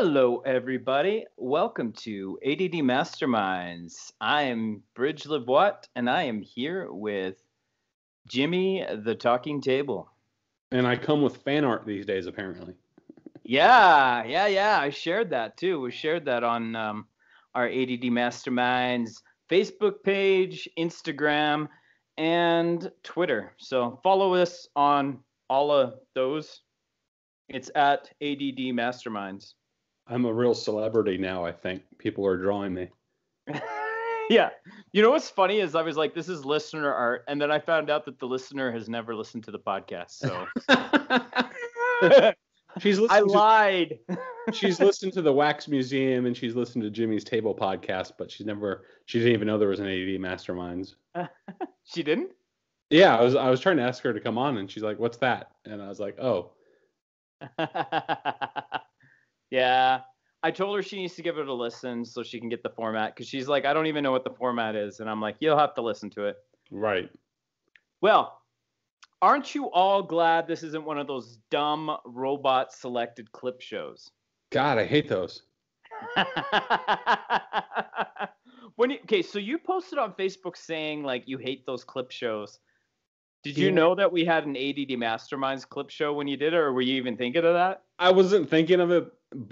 Hello, everybody. Welcome to ADD Masterminds. I am Bridge Livwat, and I am here with Jimmy, the Talking Table. And I come with fan art these days, apparently. Yeah. I shared that too. We shared that on our ADD Masterminds Facebook page, Instagram, and Twitter. So follow us on all of those. It's at ADD Masterminds. I'm a real celebrity now, I think. People are drawing me. Yeah. You know what's funny is I was like, this is listener art. And then I found out that the listener has never listened to the podcast. So I lied. She's listened to the Wax Museum and she's listened to Jimmy's Table podcast, but she didn't even know there was an AD Masterminds. She didn't? Yeah, I was trying to ask her to come on and she's like, "What's that?" And I was like, "Oh." Yeah. I told her she needs to give it a listen so she can get the format, because she's like, I don't even know what the format is. And I'm like, you'll have to listen to it. Right. Well, aren't you all glad this isn't one of those dumb robot selected clip shows? God, I hate those. Okay, so you posted on Facebook saying like you hate those clip shows. Did you know that we had an ADD Masterminds clip show when you did it, or were you even thinking of that? I wasn't thinking of it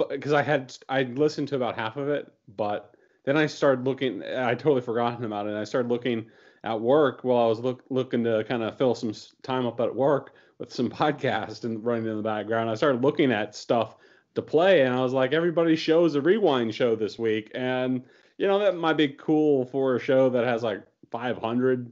because I listened to about half of it, but then I started looking. I totally forgotten about it. And I started looking at work while I was looking to kind of fill some time up at work with some podcast and running in the background. I started looking at stuff to play, and I was like, everybody shows a rewind show this week, and that might be cool for a show that has like 500.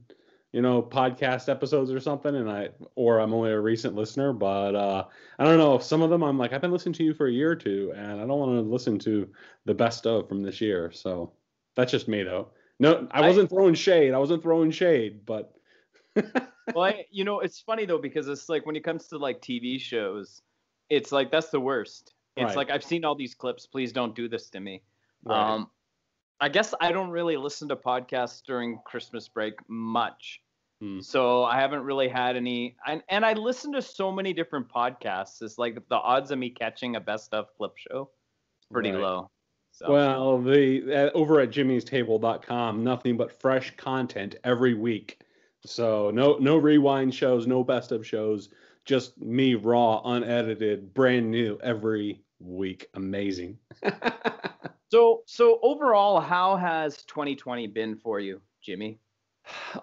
Podcast episodes or something, and I'm only a recent listener, but I don't know. Some of them I'm like, I've been listening to you for a year or two, and I don't want to listen to the best of from this year. So that's just me, though. No, I wasn't throwing shade, but. Well, it's funny though, because it's like when it comes to like TV shows, it's like that's the worst. It's right. Like, I've seen all these clips. Please don't do this to me. Right. I guess I don't really listen to podcasts during Christmas break much. Hmm. So I haven't really had any. And I listen to so many different podcasts. It's like the odds of me catching a best of clip show is pretty low. So. Well, over at jimmystable.com, nothing but fresh content every week. So no rewind shows, no best of shows, just me raw, unedited, brand new every week. Amazing. So overall, how has 2020 been for you, Jimmy?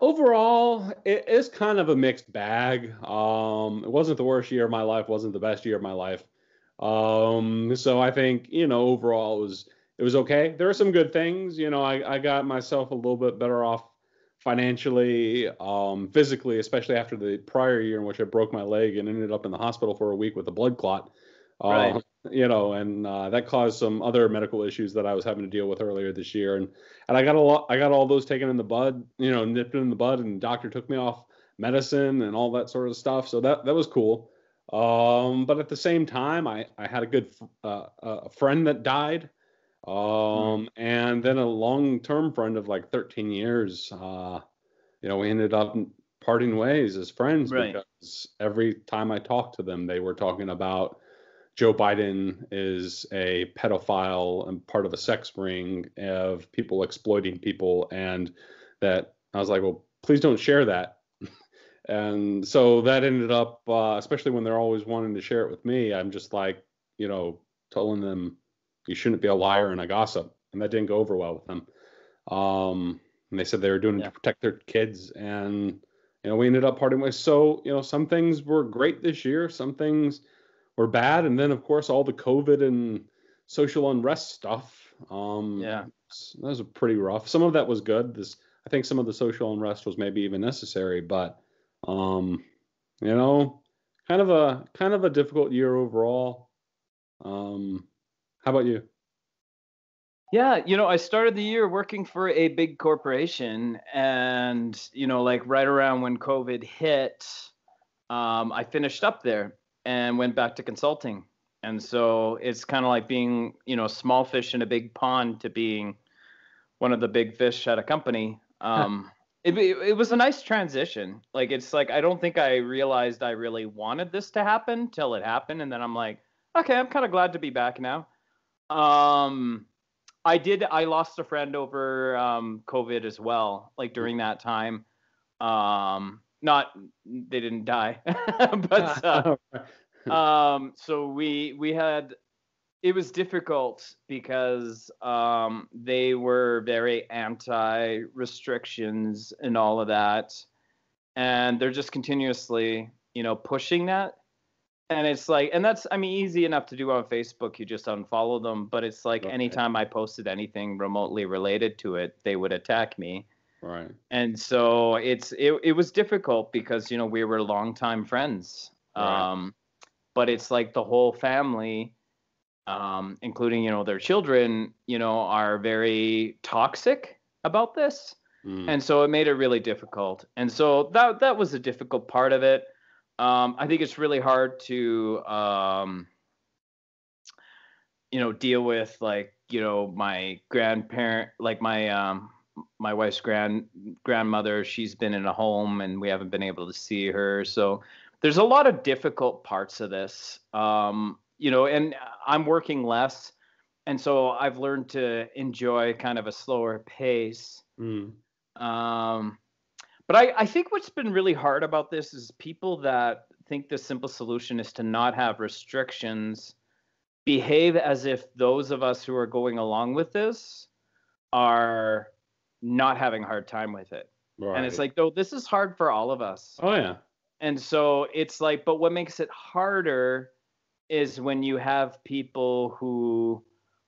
Overall, it is kind of a mixed bag. It wasn't the worst year of my life, wasn't the best year of my life. So I think, overall it was okay. There are some good things. I got myself a little bit better off financially, physically, especially after the prior year in which I broke my leg and ended up in the hospital for a week with a blood clot. Right. And that caused some other medical issues that I was having to deal with earlier this year. And I got all those taken in the bud, nipped in the bud, and the doctor took me off medicine and all that sort of stuff. So that was cool. But at the same time, I had a good a friend that died. And then a long-term friend of like 13 years, we ended up parting ways as friends. Right. Because every time I talked to them, they were talking about Joe Biden is a pedophile and part of a sex ring of people exploiting people. And that I was like, well, please don't share that. And so that ended up, especially when they're always wanting to share it with me, I'm just like, telling them you shouldn't be a liar and a gossip. And that didn't go over well with them. And they said they were doing it to protect their kids. And, we ended up parting ways. So, some things were great this year. Some things were bad. And then, of course, all the COVID and social unrest stuff. That was pretty rough. Some of that was good. I think some of the social unrest was maybe even necessary. But, kind of a difficult year overall. How about you? Yeah, I started the year working for a big corporation, and like right around when COVID hit, I finished up there and went back to consulting. And so it's kind of like being, small fish in a big pond to being one of the big fish at a company. It was a nice transition. Like, it's like, I don't think I realized I really wanted this to happen till it happened. And then I'm like, okay, I'm kind of glad to be back now. I lost a friend over COVID as well, like during that time. Not they didn't die, but so we had it was difficult because they were very anti restrictions and all of that, and they're just continuously, pushing that. And it's like, and that's, I mean, easy enough to do on Facebook. You just unfollow them. But it's like Right. anytime I posted anything remotely related to it, they would attack me. Right. And so it was difficult because, we were longtime friends. Right. But it's like the whole family, including, their children, are very toxic about this. And so it made it really difficult. And so that was a difficult part of it. I think it's really hard to, deal with, like, my grandparent, like my wife's grandmother. She's been in a home and we haven't been able to see her. So there's a lot of difficult parts of this, and I'm working less. And so I've learned to enjoy kind of a slower pace. Um, but I think what's been really hard about this is people that think the simple solution is to not have restrictions behave as if those of us who are going along with this are not having a hard time with it. Right. And it's like, though, this is hard for all of us. Oh yeah. And so it's like, but what makes it harder is when you have people who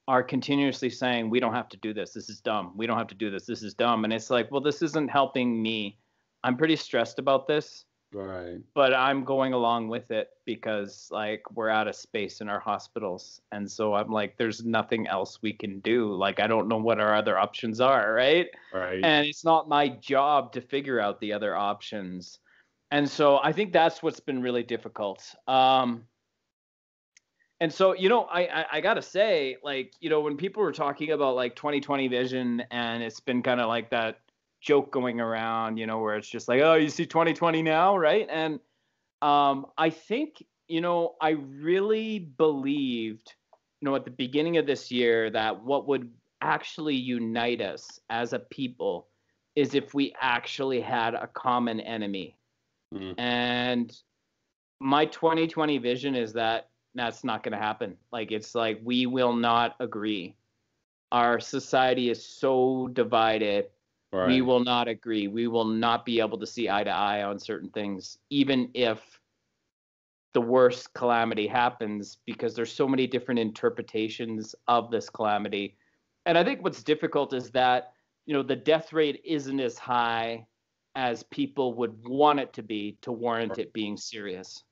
are continuously saying, we don't have to do this. This is dumb. We don't have to do this. This is dumb. And it's like, well, this isn't helping me. I'm pretty stressed about this. Right. But I'm going along with it because, like, we're out of space in our hospitals. And so I'm like, there's nothing else we can do. Like, I don't know what our other options are, right? Right. And it's not my job to figure out the other options. And so I think that's what's been really difficult. And so, I got to say, like, when people were talking about, like, 2020 vision, and it's been kind of like that joke going around, where it's just like, oh, you see 2020 now, right? And I think, I really believed, at the beginning of this year that what would actually unite us as a people is if we actually had a common enemy. And my 2020 vision is that that's not going to happen. Like, it's like, we will not agree. Our society is so divided. Right. We will not agree. We will not be able to see eye to eye on certain things, even if the worst calamity happens, because there's so many different interpretations of this calamity. And I think what's difficult is that, the death rate isn't as high as people would want it to be to warrant it being serious.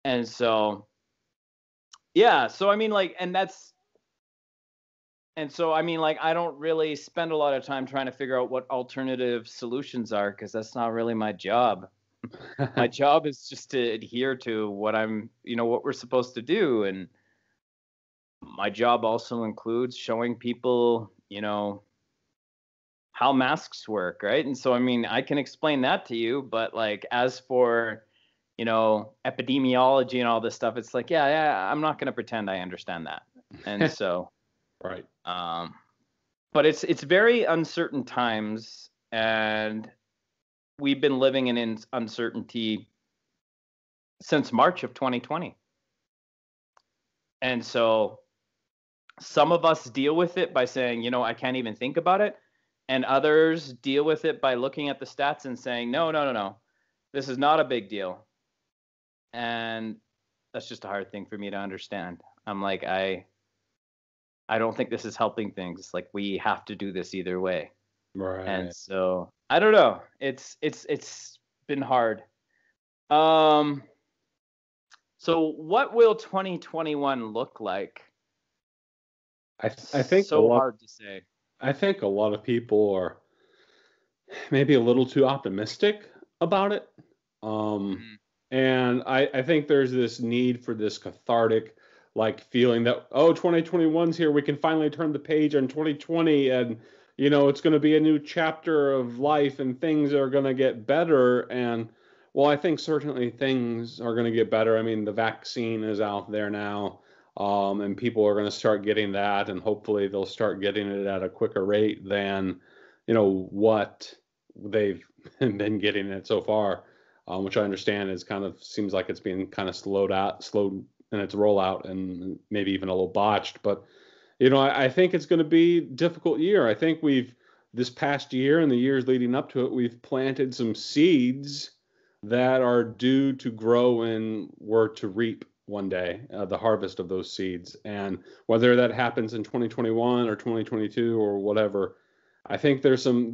And so, yeah, so I mean, like, I don't really spend a lot of time trying to figure out what alternative solutions are, because that's not really my job. My job is just to adhere to what what we're supposed to do. And my job also includes showing people, how masks work, right? And so, I can explain that to you, but, like, as for, epidemiology and all this stuff, it's like, yeah, I'm not going to pretend I understand that. And so, right. But it's very uncertain times, and we've been living in uncertainty since March of 2020. And so some of us deal with it by saying, I can't even think about it. And others deal with it by looking at the stats and saying, no, this is not a big deal. And that's just a hard thing for me to understand. I'm like, I don't think this is helping things. Like, we have to do this either way. Right. And so I don't know. It's been hard. So what will 2021 look like? I think so hard to say. I think a lot of people are maybe a little too optimistic about it. And I think there's this need for this cathartic, like, feeling that, oh, 2021's here. We can finally turn the page on 2020, and, it's going to be a new chapter of life, and things are going to get better. And, well, I think certainly things are going to get better. I mean, the vaccine is out there now. and people are going to start getting that, and hopefully they'll start getting it at a quicker rate than, what they've been getting it so far, which I understand is kind of seems like it's being kind of slowed in its rollout and maybe even a little botched. But I think it's going to be a difficult year. I think this past year and the years leading up to it, we've planted some seeds that are due to grow and we're to reap one day, the harvest of those seeds. And whether that happens in 2021 or 2022 or whatever, I think there's some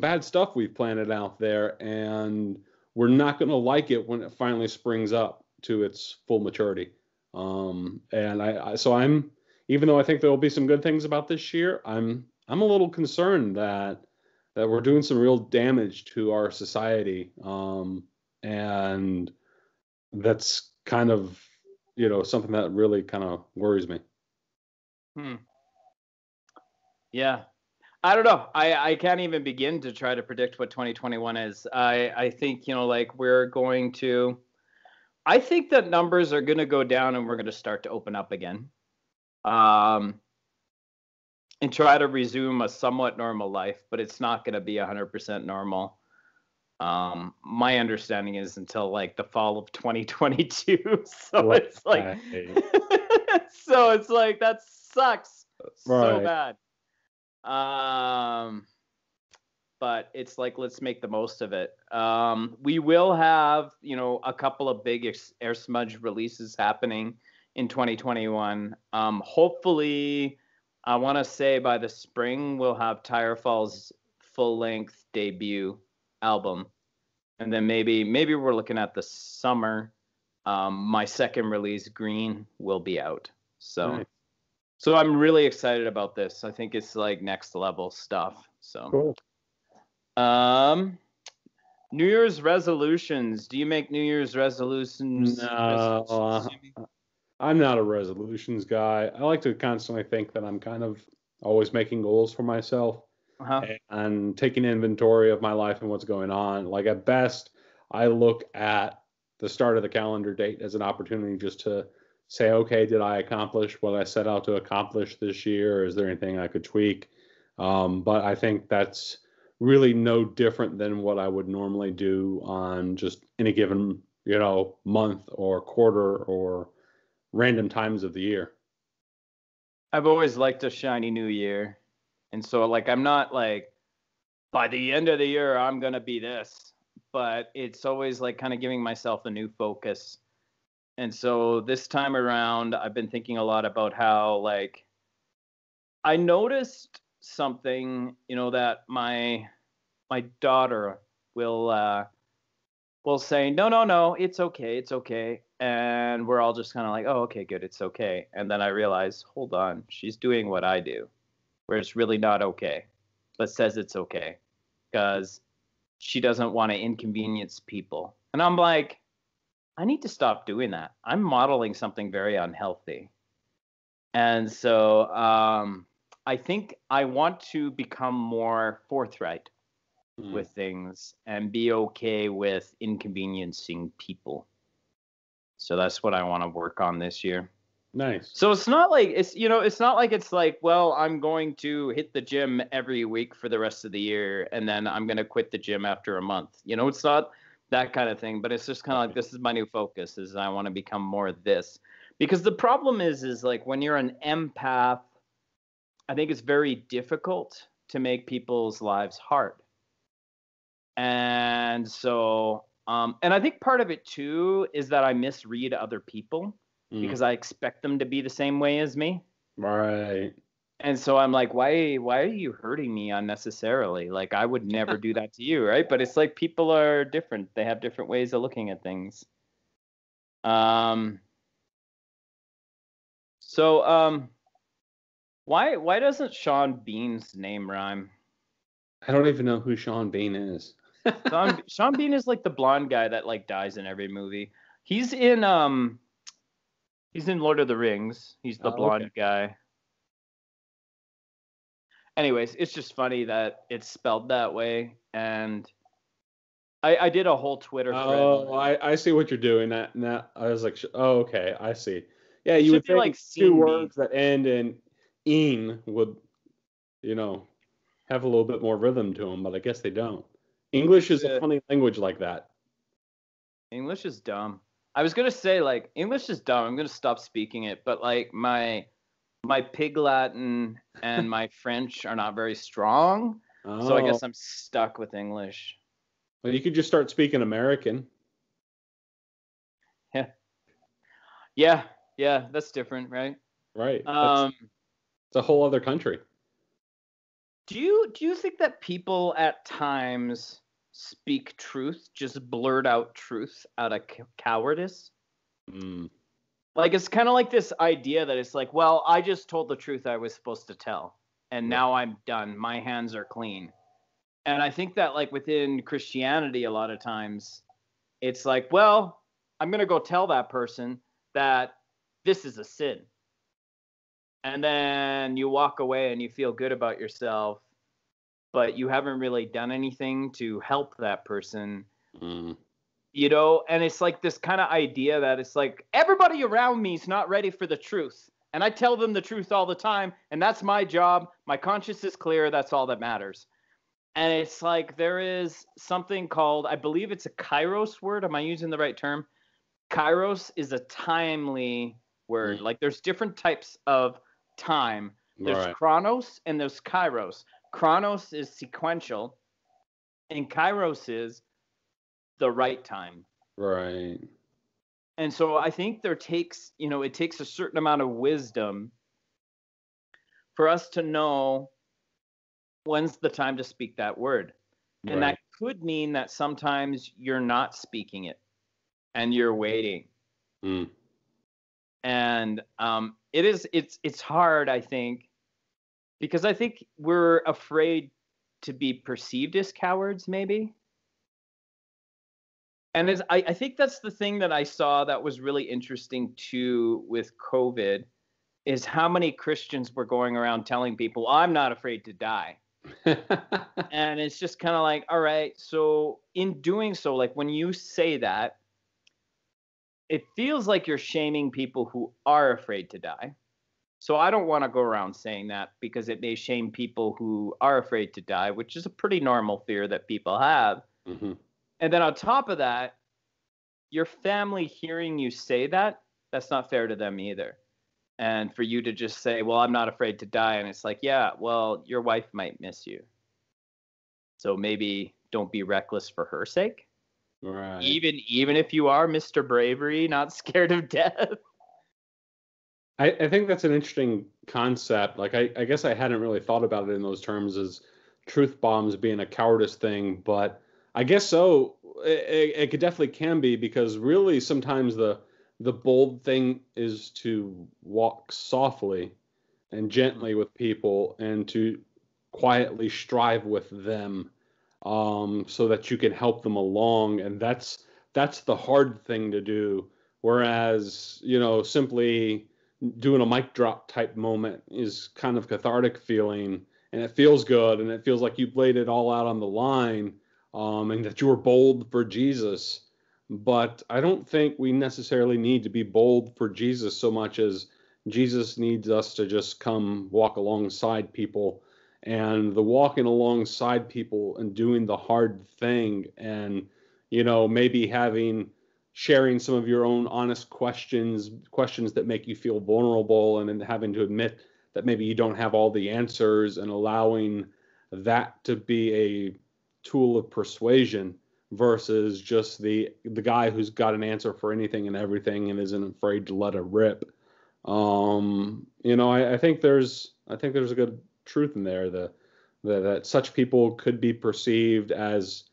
bad stuff we've planted out there, and we're not going to like it when it finally springs up to its full maturity. I'm even though I think there will be some good things about this year, I'm a little concerned that we're doing some real damage to our society, and that's kind of something that really kind of worries me. Yeah. I don't know. I can't even begin to try to predict what 2021 is. I think, I think that numbers are going to go down and we're going to start to open up again. And try to resume a somewhat normal life, but it's not going to be 100% normal. My understanding is until like the fall of 2022. So Right. it's like, so it's like, that sucks so bad. But it's like, let's make the most of it. We will have, a couple of big air smudge releases happening in 2021. Hopefully, I want to say by the spring, we'll have Tirefall's full-length debut album. And then maybe we're looking at the summer. My second release, Green, will be out. So, nice. So I'm really excited about this. I think it's like next level stuff. So, cool. New Year's resolutions. Do you make New Year's resolutions? No, I'm not a resolutions guy. I like to constantly think that I'm kind of always making goals for myself and taking inventory of my life and what's going on. Like at best, I look at the start of the calendar date as an opportunity just to say, okay, did I accomplish what I set out to accomplish this year? Or is there anything I could tweak? But I think that's really no different than what I would normally do on just any given, month or quarter or random times of the year. I've always liked a shiny new year. And so like, I'm not like, by the end of the year, I'm going to be this, but it's always like kind of giving myself a new focus. And so this time around, I've been thinking a lot about how like, I noticed something, that my daughter will say, no, it's okay. And we're all just kind of like, oh, okay, good, it's okay. And then I realize, hold on, she's doing what I do, where it's really not okay, but says it's okay because she doesn't want to inconvenience people. And I'm like, I need to stop doing that. I'm modeling something very unhealthy. And so I think I want to become more forthright with things and be okay with inconveniencing people. So that's what I want to work on this year. Nice. So it's not like it's like, well, I'm going to hit the gym every week for the rest of the year and then I'm going to quit the gym after a month. It's not that kind of thing, but it's just kind of like, this is my new focus, is I want to become more this. Because the problem is like when you're an empath, I think it's very difficult to make people's lives hard. And so, and I think part of it too is that I misread other people because I expect them to be the same way as me. Right. And so I'm like, why are you hurting me unnecessarily? Like, I would never do that to you, right? But it's like people are different. They have different ways of looking at things. So why doesn't Sean Bean's name rhyme? I don't even know who Sean Bean is. Sean Bean is like the blonde guy that like dies in every movie. He's in Lord of the Rings. He's the blonde guy. Anyways, it's just funny that it's spelled that way. And I did a whole Twitter thread. Oh, I see what you're doing. Now I was like, oh, okay, I see. Yeah, It you should would be like think two seen me. words that end in "een" would, you know, have a little bit more rhythm to them, but I guess they don't. English is a Yeah. funny language like that. English is dumb. I was gonna say like English is dumb. I'm gonna stop speaking it, but like my Pig Latin and my French are not very strong, so I Oh, guess I'm stuck with English. well, you could just start speaking American, Yeah, yeah, yeah. That's different, right? right? That's Um, it's a whole other country. do you think that people at times speak truth, just blurt out truth out of cowardice? Mm, Like it's kind of like this idea that it's like, well, I just told the truth I was supposed to tell, and right. now I'm done. My hands are clean. And I think that like within Christianity, a lot of times it's like, well, I'm gonna go tell that person that this is a sin, and then you walk away and you feel good about yourself, but you haven't really done anything to help that person, Mm, and it's like this kind of idea that it's like everybody around me is not ready for the truth, and I tell them the truth all the time, and that's my job. My conscience is clear. That's all that matters. And it's like there is something called, I believe it's a kairos word. Am I using the right term? Kairos is a timely word. mm, Like there's different types of time. There's right, chronos and there's kairos. Chronos is sequential, and kairos is the right time. right, And so I think it takes a certain amount of wisdom for us to know when's the time to speak that word. And right. that could mean that sometimes you're not speaking it and you're waiting. Mm, And it's hard, I think, because I think we're afraid to be perceived as cowards, maybe. And I think that's the thing that I saw that was really interesting too with COVID is how many Christians were going around telling people, I'm not afraid to die. And it's just kind of like, all right, so in doing so, like when you say that, it feels like you're shaming people who are afraid to die. So I don't want to go around saying that because it may shame people who are afraid to die, which is a pretty normal fear that people have. hmm And then on top of that, your family hearing you say that, that's not fair to them either. And for you to just say, well, I'm not afraid to die. And it's like, yeah, well, your wife might miss you. So maybe don't be reckless for her sake. Right. Even if you are Mr. Bravery, not scared of death. I think that's an interesting concept. Like I guess I hadn't really thought about it in those terms as truth bombs being a cowardice thing, but I guess so. It could definitely can be because really sometimes the bold thing is to walk softly and gently with people and to quietly strive with them, so that you can help them along, and that's the hard thing to do. Whereas simply doing a mic drop type moment is kind of cathartic feeling, and it feels good, and it feels like you've laid it all out on the line, and that you were bold for Jesus. But I don't think we necessarily need to be bold for Jesus so much as Jesus needs us to just come walk alongside people. And the walking alongside people and doing the hard thing, and maybe sharing some of your own honest questions that make you feel vulnerable, and then having to admit that maybe you don't have all the answers, and allowing that to be a tool of persuasion versus just the guy who's got an answer for anything and everything and isn't afraid to let it rip. I think there's a good truth in there, that such people could be perceived as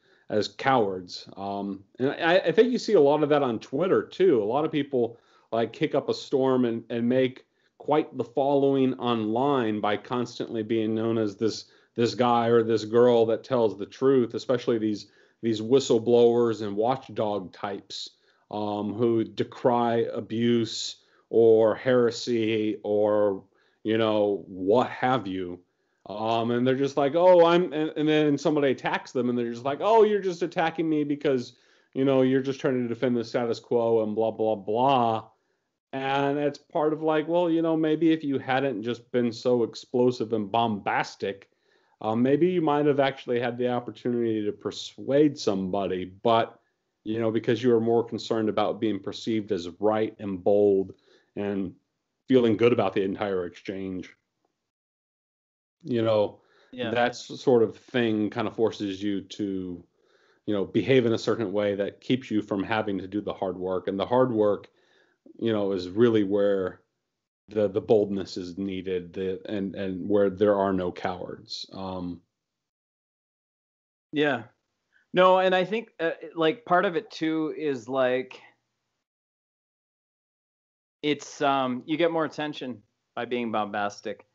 cowards. And I think you see a lot of that on Twitter too. A lot of people like kick up a storm and make quite the following online by constantly being known as this guy or this girl that tells the truth, especially these whistleblowers and watchdog types, who decry abuse or heresy or what have you. And they're just like, oh, and then somebody attacks them, and they're just like, oh, you're just attacking me because you're just trying to defend the status quo and blah blah blah. And it's part of like, well, maybe if you hadn't just been so explosive and bombastic, maybe you might have actually had the opportunity to persuade somebody. But, because you were more concerned about being perceived as right and bold and feeling good about the entire exchange, Yeah. that sort of thing kind of forces you to, behave in a certain way that keeps you from having to do the hard work. And the hard work, is really where the boldness is needed, and where there are no cowards. Yeah. No, and I think like part of it too is like it's you get more attention by being bombastic.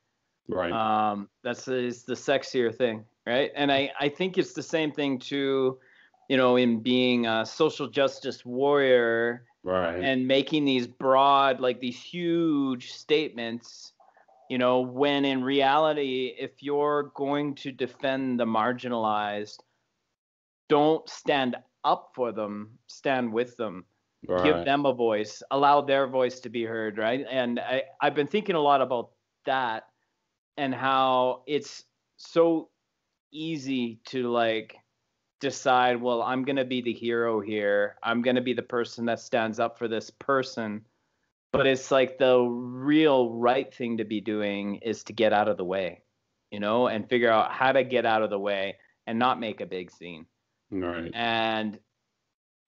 Right. That's is the sexier thing, right? And I think it's the same thing too, in being a social justice warrior Right. and making these broad, like these huge statements, when in reality, if you're going to defend the marginalized, don't stand up for them, stand with them, give Right. them a voice, allow their voice to be heard, right? And I've been thinking a lot about that and how it's so easy to like decide, well, I'm going to be the hero here. I'm going to be the person that stands up for this person. But it's like the real right thing to be doing is to get out of the way, and figure out how to get out of the way and not make a big scene. Right. And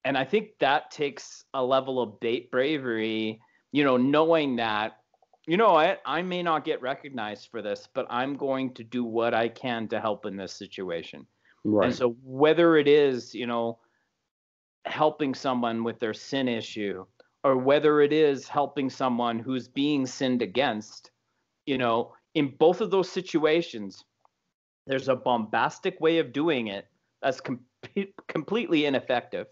I think that takes a level of bravery, knowing that, I may not get recognized for this, but I'm going to do what I can to help in this situation. And Right. so whether it is, helping someone with their sin issue, or whether it is helping someone who's being sinned against, in both of those situations, there's a bombastic way of doing it that's completely ineffective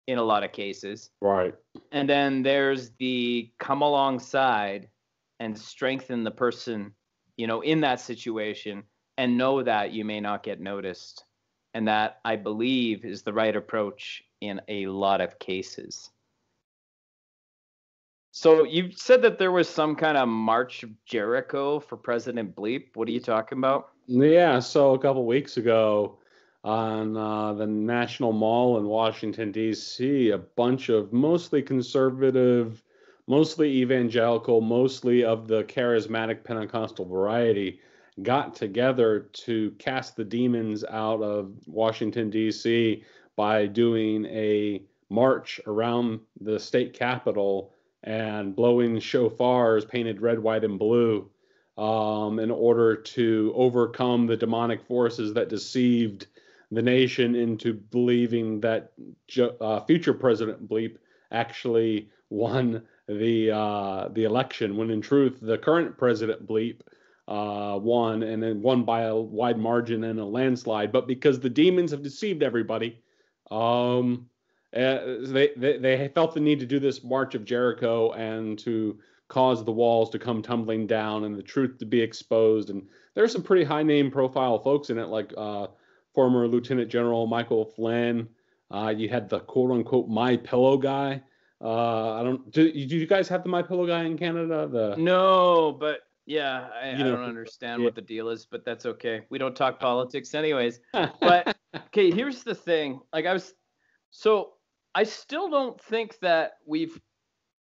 in a lot of cases. Right. And then there's the come alongside and strengthen the person, in that situation, and know that you may not get noticed. And that, I believe, is the right approach in a lot of cases. So you said that there was some kind of March of Jericho for President Bleep. What are you talking about? Yeah. So a couple weeks ago, on the National Mall in Washington, D.C., a bunch of mostly conservative, mostly evangelical, mostly of the charismatic Pentecostal variety got together to cast the demons out of Washington, D.C. by doing a march around the state capitol and blowing shofars painted red, white, and blue, in order to overcome the demonic forces that deceived the nation into believing that future President Bleep actually won the election, when in truth the current President Bleep won, and then won by a wide margin and a landslide. But because the demons have deceived everybody, they felt the need to do this March of Jericho and to cause the walls to come tumbling down and the truth to be exposed. And there's some pretty high name profile folks in it, like former Lieutenant General Michael Flynn. You had the quote unquote My Pillow guy. I don't. Do you guys have the My Pillow guy in Canada? No, but yeah, I You know, don't understand yeah. what the deal is, but that's okay. We don't talk politics anyways. But okay, here's the thing. Like so I still don't think that we've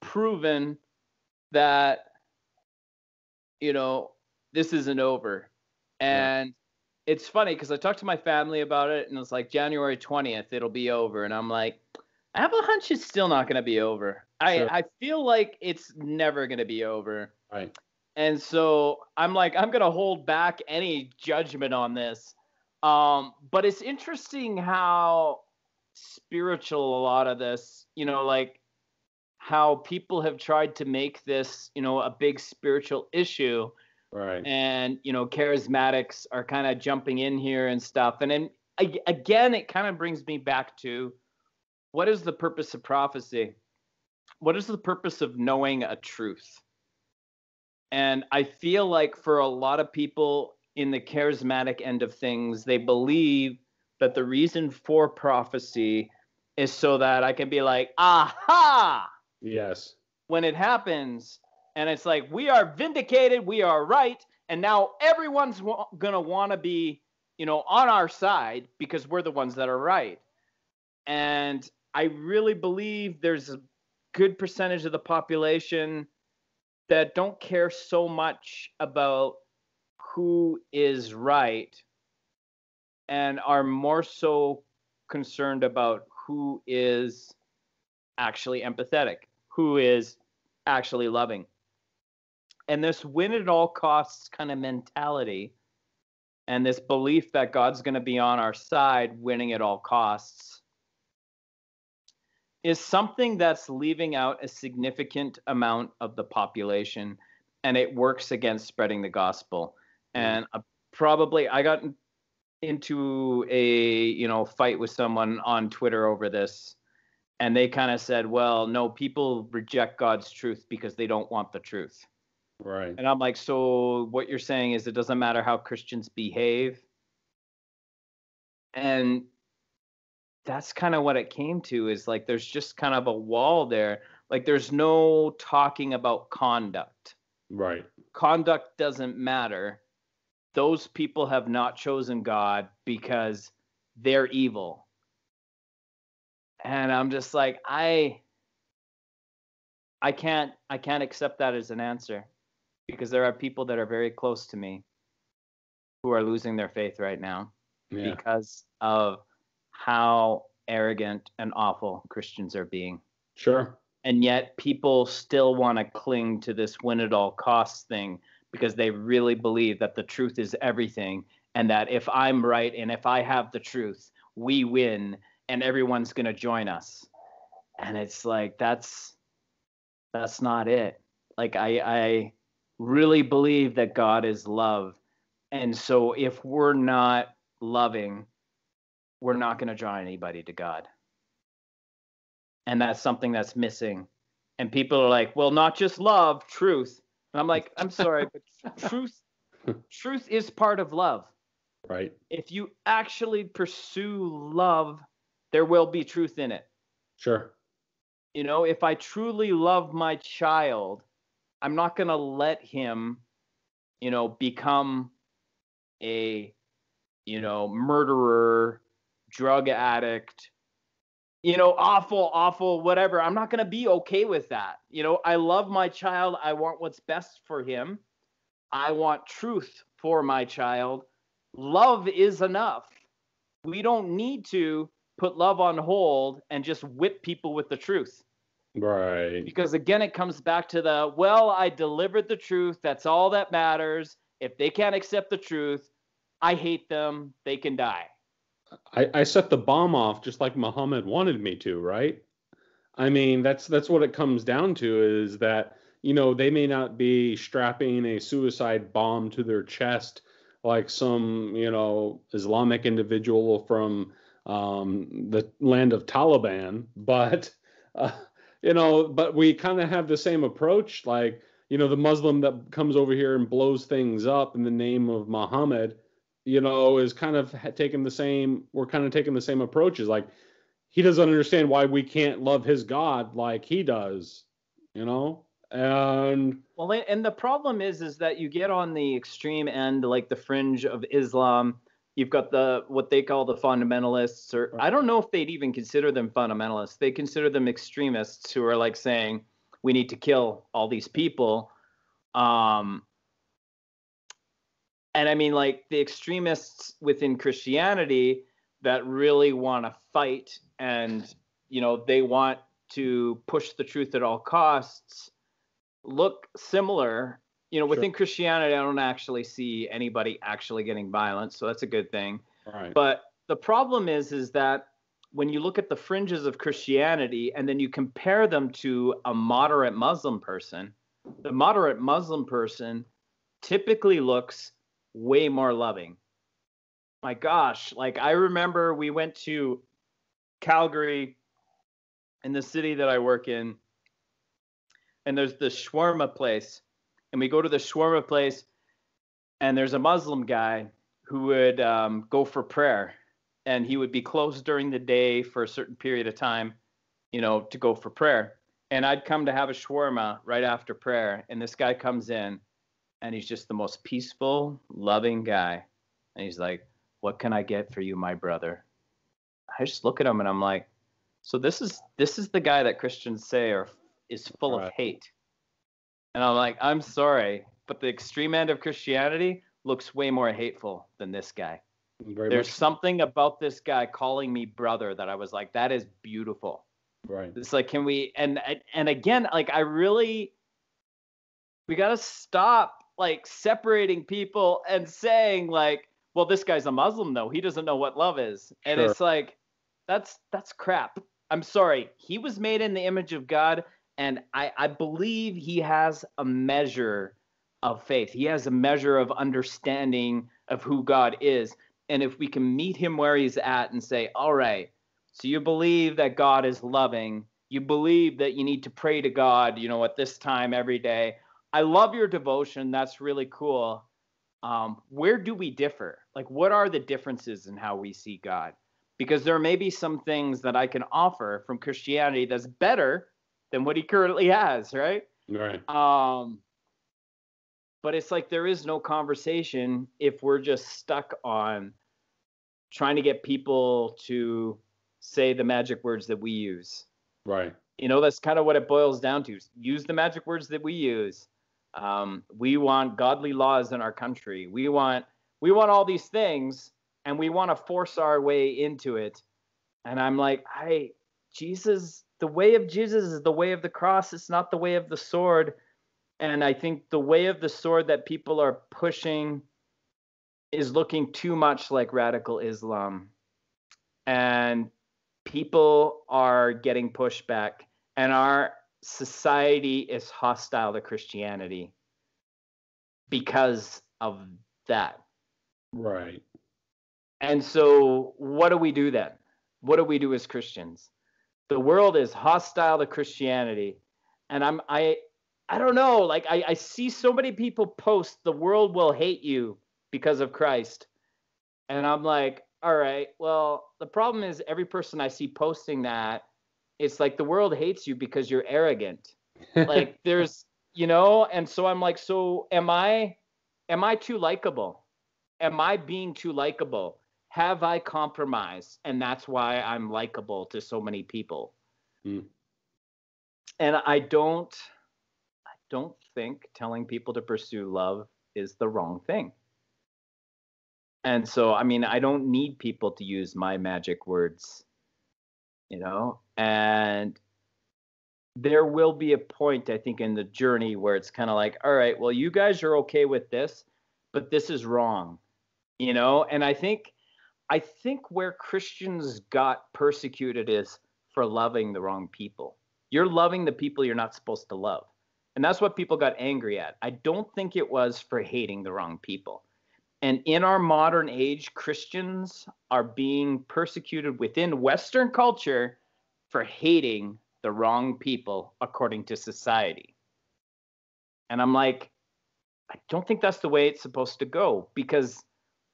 proven that, this isn't over. Right. And it's funny because I talked to my family about it and it's like January 20th, it'll be over. And I'm like, I have a hunch it's still not going to be over. Sure. I feel like it's never going to be over. Right. And so I'm like, I'm going to hold back any judgment on this. But it's interesting how spiritual a lot of this, like how people have tried to make this, a big spiritual issue. Right. And, charismatics are kind of jumping in here and stuff. And then again, it kind of brings me back to, what is the purpose of prophecy? What is the purpose of knowing a truth? And I feel like for a lot of people in the charismatic end of things, they believe that the reason for prophecy is so that I can be like, aha, Yes. when it happens, and it's like, we are vindicated, we are right, and now everyone's going to want to be, on our side because we're the ones that are right. And I really believe there's a good percentage of the population that don't care so much about who is right and are more so concerned about who is actually empathetic, who is actually loving. And this win at all costs kind of mentality and this belief that God's going to be on our side, winning at all costs, is something that's leaving out a significant amount of the population, and it works against spreading the gospel. And I got into a fight with someone on Twitter over this, and they kind of said, well, no, people reject God's truth because they don't want the truth. Right. And I'm like, so what you're saying is it doesn't matter how Christians behave? And that's kind of what it came to, is like there's just kind of a wall there. Like there's no talking about conduct. Right. Conduct doesn't matter. Those people have not chosen God because they're evil. And I'm just like, I can't accept that as an answer, because there are people that are very close to me who are losing their faith right now because of how arrogant and awful Christians are being. Sure. And yet people still want to cling to this win at all costs thing because they really believe that the truth is everything, and that if I'm right and if I have the truth, we win and everyone's going to join us. And it's like, that's not it. Like I really believe that God is love. And so if we're not loving, we're not going to draw anybody to God. And that's something that's missing. And people are like, well, not just love, truth. And I'm like, I'm sorry, but truth is part of love. Right. If you actually pursue love, there will be truth in it. Sure. If I truly love my child, I'm not going to let him, become a, murderer, drug addict, awful, whatever. I'm not going to be okay with that. I love my child. I want what's best for him. I want truth for my child. Love is enough. We don't need to put love on hold and just whip people with the truth. Right. Because again, it comes back to I delivered the truth. That's all that matters. If they can't accept the truth, I hate them. They can die. I set the bomb off just like Muhammad wanted me to, right? I mean, that's what it comes down to, is that, they may not be strapping a suicide bomb to their chest like some, Islamic individual from the land of Taliban, but, but we kind of have the same approach. Like, the Muslim that comes over here and blows things up in the name of Muhammad, is kind of taking the same, we're kind of taking the same approaches. Like, he doesn't understand why we can't love his God like he does, and the problem is that you get on the extreme end, like the fringe of Islam. You've got what they call the fundamentalists, or I don't know if they'd even consider them fundamentalists. They consider them extremists who are like saying we need to kill all these people. And I mean, like the extremists within Christianity that really want to fight and, they want to push the truth at all costs look similar. Within Christianity, I don't actually see anybody actually getting violent, so that's a good thing. Right. But the problem is that when you look at the fringes of Christianity and then you compare them to a moderate Muslim person, the moderate Muslim person typically looks way more loving. My gosh, like I remember we went to Calgary, in the city that I work in, and there's this shawarma place, and we go to the shawarma place, and there's a Muslim guy who would go for prayer, and he would be closed during the day for a certain period of time, to go for prayer. And I'd come to have a shawarma right after prayer, and this guy comes in, and he's just the most peaceful, loving guy. And he's like, "What can I get for you, my brother?" I just look at him and I'm like, so this is the guy that Christians say is full of hate. And I'm like, I'm sorry, but the extreme end of Christianity looks way more hateful than this guy. There's something about this guy calling me brother that I was like, that is beautiful. Right. It's like, can we, and again, like we got to stop like separating people and saying like, well, this guy's a Muslim though. He doesn't know what love is. And it's like, that's crap. I'm sorry. He was made in the image of God. And I believe he has a measure of faith. He has a measure of understanding of who God is. And if we can meet him where he's at and say, all right, so you believe that God is loving. You believe that you need to pray to God, at this time every day. I love your devotion. That's really cool. Where do we differ? Like, what are the differences in how we see God? Because there may be some things that I can offer from Christianity that's better than what he currently has, right? Right. But it's like there is no conversation if we're just stuck on trying to get people to say the magic words that we use. Right. That's kind of what it boils down to. Use the magic words that we use. We want godly laws in our country. We want all these things, and we want to force our way into it. And I'm like, Jesus, the way of Jesus is the way of the cross. It's not the way of the sword. And I think the way of the sword that people are pushing is looking too much like radical Islam. And people are getting pushed back. And our society is hostile to Christianity because of that. Right. And so what do we do then? What do we do as Christians? The world is hostile to Christianity. And I don't know, like I see so many people post, the world will hate you because of Christ. And I'm like, all right, well, the problem is every person I see posting that, it's like the world hates you because you're arrogant. Like there's, and so I'm like, so am I too likable? Am I being too likable? Have I compromised? And that's why I'm likable to so many people. Mm. And I don't think telling people to pursue love is the wrong thing. And so, I mean, I don't need people to use my magic words, and there will be a point, I think, in the journey where it's kind of like, all right, well, you guys are okay with this, but this is wrong, and I think where Christians got persecuted is for loving the wrong people. You're loving the people you're not supposed to love. And that's what people got angry at. I don't think it was for hating the wrong people. And in our modern age, Christians are being persecuted within Western culture for hating the wrong people according to society. And I'm like, I don't think that's the way it's supposed to go, because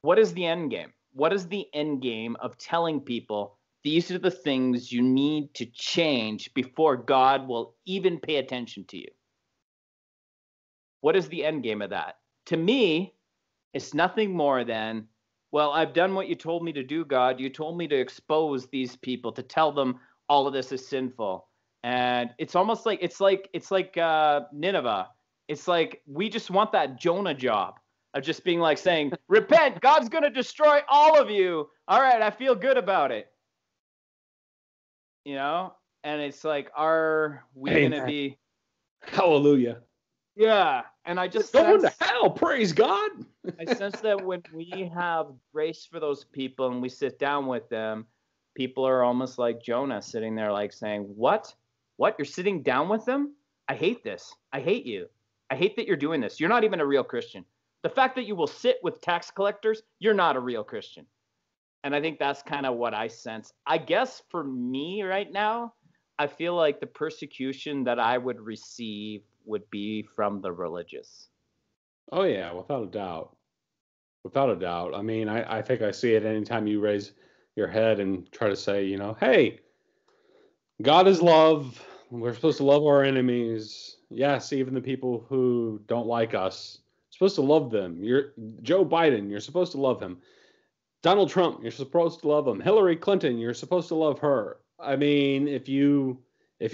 what is the end game? What is the end game of telling people these are the things you need to change before God will even pay attention to you? What is the end game of that? To me, it's nothing more than, well, I've done what you told me to do, God. You told me to expose these people, to tell them all of this is sinful. And it's almost like, it's like Nineveh. It's like, we just want that Jonah job of just being like saying, repent, God's going to destroy all of you. All right, I feel good about it. And it's like, are we going to be... Hallelujah. Yeah, and I just going to hell, praise God. I sense that when we have grace for those people and we sit down with them, people are almost like Jonah, sitting there like saying, what? You're sitting down with them? I hate this. I hate you. I hate that you're doing this. You're not even a real Christian. The fact that you will sit with tax collectors, you're not a real Christian. And I think that's kind of what I sense. I guess for me right now, I feel like the persecution that I would receive would be from the religious. Oh, yeah, without a doubt. Without a doubt. I mean, I think I see it anytime you raise your head and try to say, hey, God is love. We're supposed to love our enemies. Yes, even the people who don't like us. We're supposed to love them. You're Joe Biden, you're supposed to love him. Donald Trump, you're supposed to love him. Hillary Clinton, you're supposed to love her. I mean, if you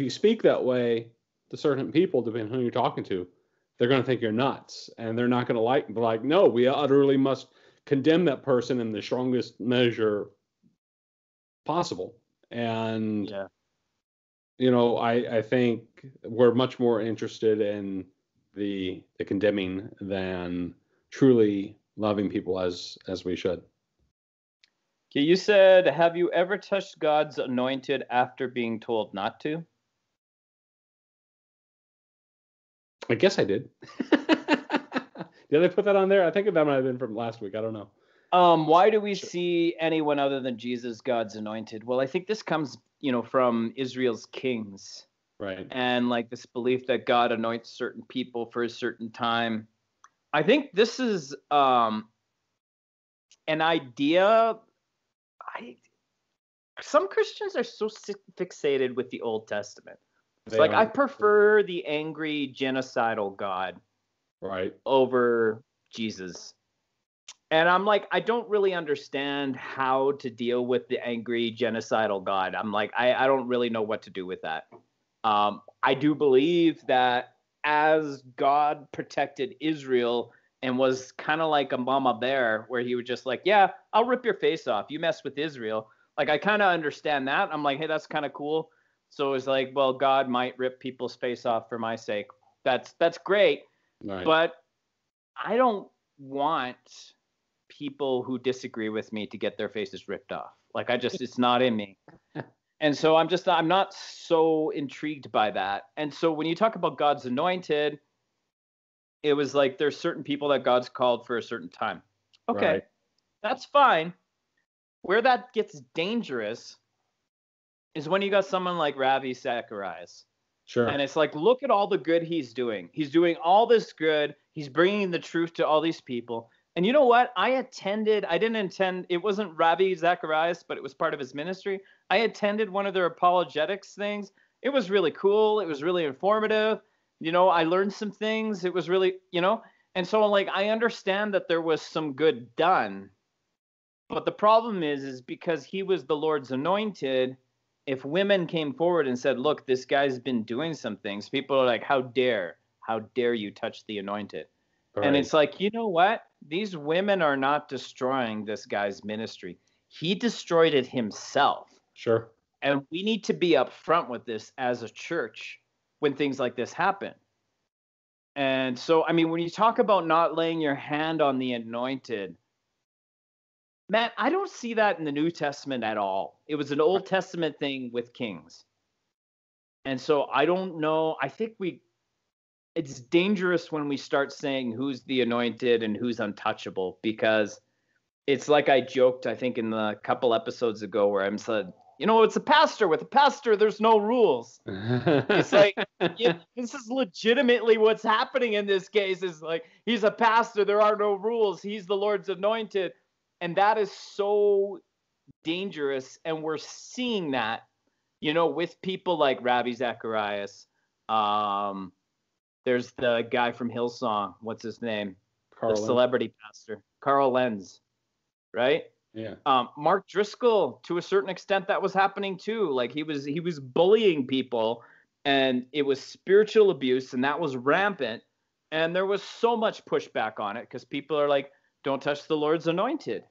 speak that way to certain people, depending on who you're talking to, they're going to think you're nuts, and they're not going to be like, no, we utterly must condemn that person in the strongest measure possible. And Yeah. I think we're much more interested in the condemning than truly loving people as we should. Okay, you said, have you ever touched God's anointed after being told not to? I guess I did. Did I put that on there? I think that might have been from last week. I don't know. Why do we see anyone other than Jesus, God's anointed? Well, I think this comes, from Israel's kings. Right. And like this belief that God anoints certain people for a certain time. I think this is an idea. Some Christians are so fixated with the Old Testament. It's like, I prefer the angry, genocidal God over Jesus. And I'm like, I don't really understand how to deal with the angry, genocidal God. I'm like, I don't really know what to do with that. I do believe that as God protected Israel and was kind of like a mama bear, where he was just like, yeah, I'll rip your face off. You mess with Israel. Like, I kind of understand that. I'm like, hey, that's kind of cool. So it's like, well, God might rip people's face off for my sake. That's great. Right. But I don't want people who disagree with me to get their faces ripped off. Like, it's not in me. And so I'm not so intrigued by that. And so when you talk about God's anointed, it was like there's certain people that God's called for a certain time. Okay, That's fine. Where that gets dangerous is when you got someone like Ravi Zacharias. Sure. And it's like, look at all the good he's doing. He's doing all this good. He's bringing the truth to all these people. And you know what? I didn't attend, it wasn't Ravi Zacharias, but it was part of his ministry. I attended one of their apologetics things. It was really cool. It was really informative. I learned some things. It was really, and so like, I understand that there was some good done. But the problem is because he was the Lord's anointed, if women came forward and said, look, this guy's been doing some things, people are like, how dare you touch the anointed? Right. And it's like, you know what? These women are not destroying this guy's ministry. He destroyed it himself. Sure. And we need to be upfront with this as a church when things like this happen. And so, I mean, when you talk about not laying your hand on the anointed, Matt, I don't see that in the New Testament at all. It was an Old Testament thing with kings. And so I don't know. I think it's dangerous when we start saying who's the anointed and who's untouchable, because it's like I joked, I think, in the couple episodes ago where I said, it's a pastor. With a pastor, there's no rules. It's like, this is legitimately what's happening in this case. Is like, he's a pastor. There are no rules. He's the Lord's anointed. And that is so dangerous. And we're seeing that, with people like Ravi Zacharias. There's the guy from Hillsong. What's his name? The celebrity pastor, Carl Lenz, right? Yeah. Mark Driscoll, to a certain extent, that was happening too. Like he was bullying people, and it was spiritual abuse, and that was rampant. And there was so much pushback on it because people are like, don't touch the Lord's anointed.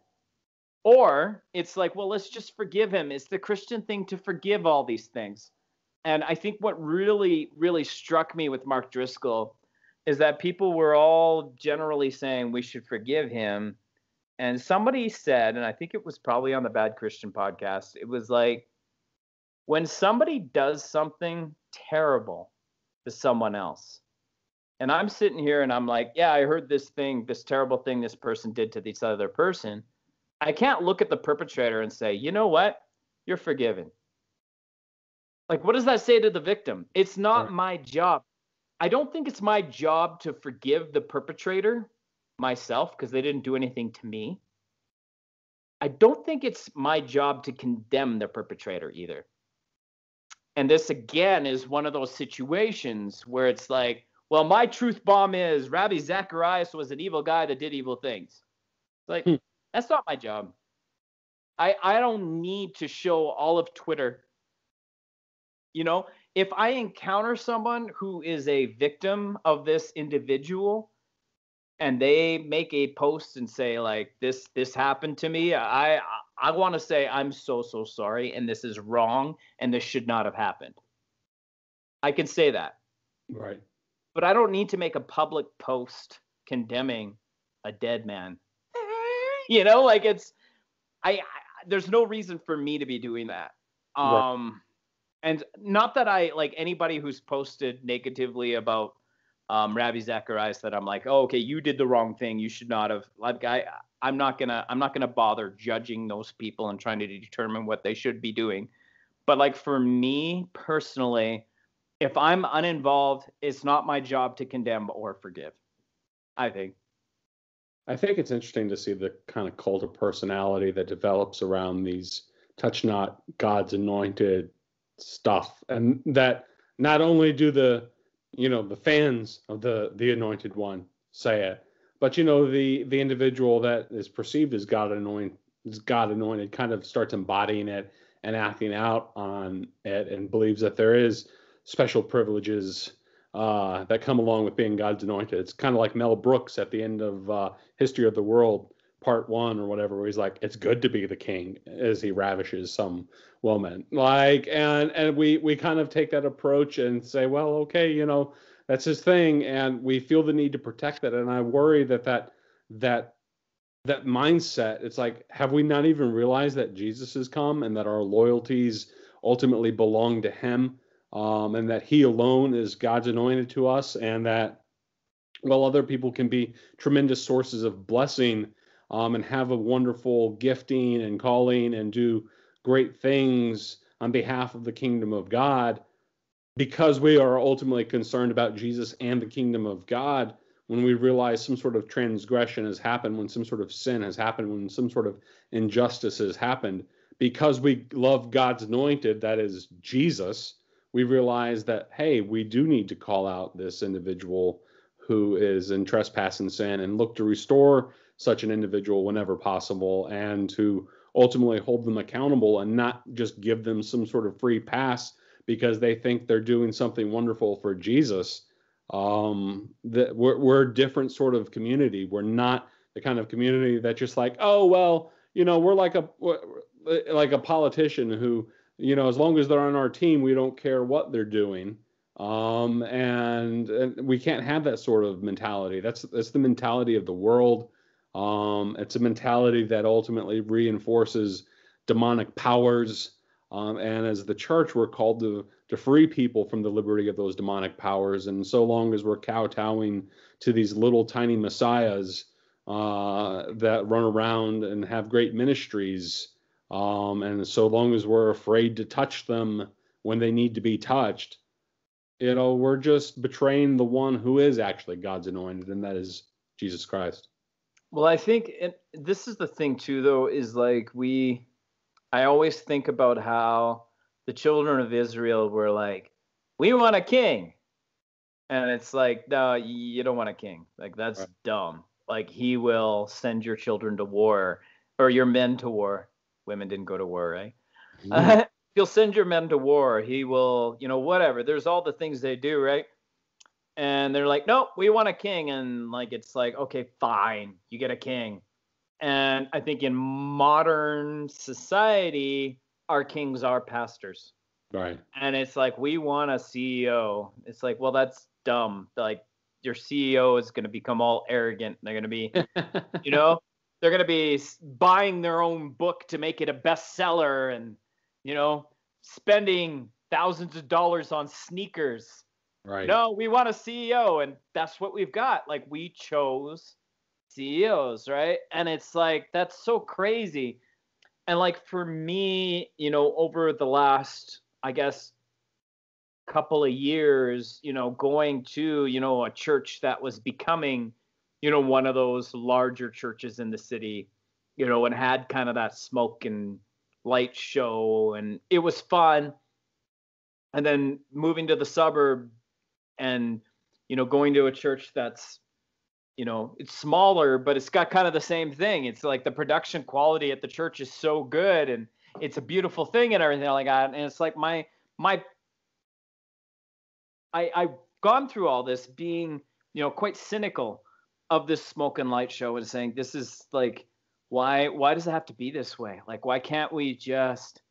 Or it's like, well, let's just forgive him. It's the Christian thing to forgive all these things. And I think what really, really struck me with Mark Driscoll is that people were all generally saying we should forgive him. And somebody said, and I think it was probably on the Bad Christian podcast, it was like, when somebody does something terrible to someone else, and I'm sitting here and I'm like, yeah, I heard this terrible thing this person did to this other person, I can't look at the perpetrator and say, you know what? You're forgiven. Like, what does that say to the victim? It's not my job. I don't think it's my job to forgive the perpetrator myself because they didn't do anything to me. I don't think it's my job to condemn the perpetrator either. And this again is one of those situations where it's like, well, my truth bomb is Rabbi Zacharias was an evil guy that did evil things. Like, that's not my job. I don't need to show all of Twitter. You know, if I encounter someone who is a victim of this individual and they make a post and say like this happened to me, I want to say I'm so sorry and this is wrong and this should not have happened. I can say that. Right. But I don't need to make a public post condemning a dead man. You know, like I there's no reason for me to be doing that. Right. And not that I like anybody who's posted negatively about Rabbi Zacharias that I'm like, oh, okay, you did the wrong thing. You should not have. Like, I'm not gonna bother judging those people and trying to determine what they should be doing. But like for me personally, if I'm uninvolved, it's not my job to condemn or forgive. I think. I think it's interesting to see the kind of cult of personality that develops around these touch not God's anointed stuff, and that not only do the fans of the anointed one say it, but the individual that is perceived as God anointed kind of starts embodying it and acting out on it, and believes that there is special privileges that come along with being God's anointed. It's kind of like Mel Brooks at the end of History of the World Part 1 or whatever, where he's like, it's good to be the king, as he ravishes some woman. Like, and we kind of take that approach and say, well, okay, that's his thing, and we feel the need to protect that. And I worry that mindset, it's like, have we not even realized that Jesus has come and that our loyalties ultimately belong to him, and that he alone is God's anointed to us, and that while other people can be tremendous sources of blessing, and have a wonderful gifting and calling and do great things on behalf of the kingdom of God, because we are ultimately concerned about Jesus and the kingdom of God, when we realize some sort of transgression has happened, when some sort of sin has happened, when some sort of injustice has happened, because we love God's anointed, that is Jesus, we realize that, hey, we do need to call out this individual who is in trespass and sin, and look to restore such an individual whenever possible, and to ultimately hold them accountable, and not just give them some sort of free pass because they think they're doing something wonderful for Jesus. That we're a different sort of community. We're not the kind of community that just like, oh, well, we're like a politician who, as long as they're on our team, we don't care what they're doing. And we can't have that sort of mentality. That's the mentality of the world. It's a mentality that ultimately reinforces demonic powers. And as the church, we're called to free people from the liberty of those demonic powers. And so long as we're kowtowing to these little tiny messiahs that run around and have great ministries, and so long as we're afraid to touch them when they need to be touched, we're just betraying the one who is actually God's anointed, and that is Jesus Christ. Well, I think this is the thing too, though, is like I always think about how the children of Israel were like, we want a king. And it's like, no, you don't want a king. Like, that's right. Dumb. Like, he will send your children to war, or your men to war. Women didn't go to war, right? Mm-hmm. He'll send your men to war. He will, whatever. There's all the things they do, right? And they're like, nope, we want a king. And like, it's like, okay, fine, you get a king. And I think in modern society, our kings are pastors. Right. And it's like, we want a CEO. It's like, well, that's dumb. Like, your CEO is going to become all arrogant. They're going to be, they're going to be buying their own book to make it a bestseller, and, spending thousands of dollars on sneakers. Right. No, we want a CEO. And that's what we've got. Like, we chose CEOs, right? And it's like, that's so crazy. And like, for me, over the last, I guess, couple of years, going to, a church that was becoming, one of those larger churches in the city, and had kind of that smoke and light show, and it was fun. and then moving to the suburb and, going to a church that's, it's smaller, but it's got kind of the same thing. It's like the production quality at the church is so good and it's a beautiful thing and everything like that. And it's like I've gone through all this being, quite cynical of this smoke and light show and saying, this is like, why does it have to be this way? Like, why can't we just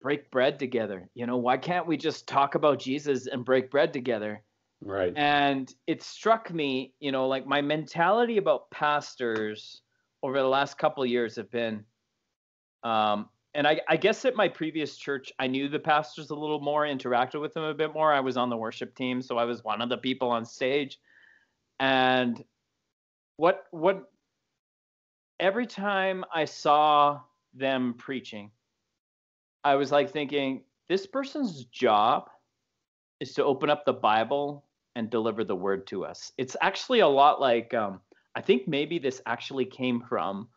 break bread together? Why can't we just talk about Jesus and break bread together? Right. And it struck me, like my mentality about pastors over the last couple of years have been, and I guess at my previous church, I knew the pastors a little more, interacted with them a bit more. I was on the worship team, so I was one of the people on stage. And what every time I saw them preaching, I was like thinking, this person's job is to open up the Bible and deliver the word to us. It's actually a lot like, I think maybe this actually came from,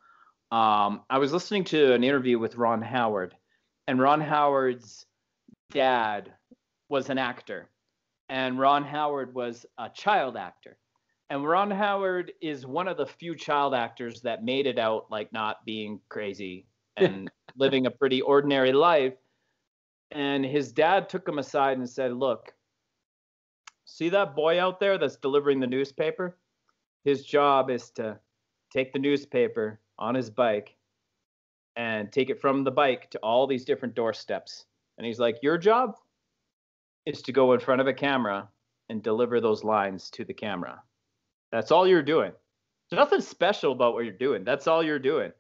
I was listening to an interview with Ron Howard, and Ron Howard's dad was an actor, and Ron Howard was a child actor. And Ron Howard is one of the few child actors that made it out like not being crazy and living a pretty ordinary life. And his dad took him aside and said, look, see that boy out there that's delivering the newspaper? His job is to take the newspaper on his bike and take it from the bike to all these different doorsteps. And he's like, your job is to go in front of a camera and deliver those lines to the camera. That's all you're doing. There's nothing special about what you're doing. That's all you're doing.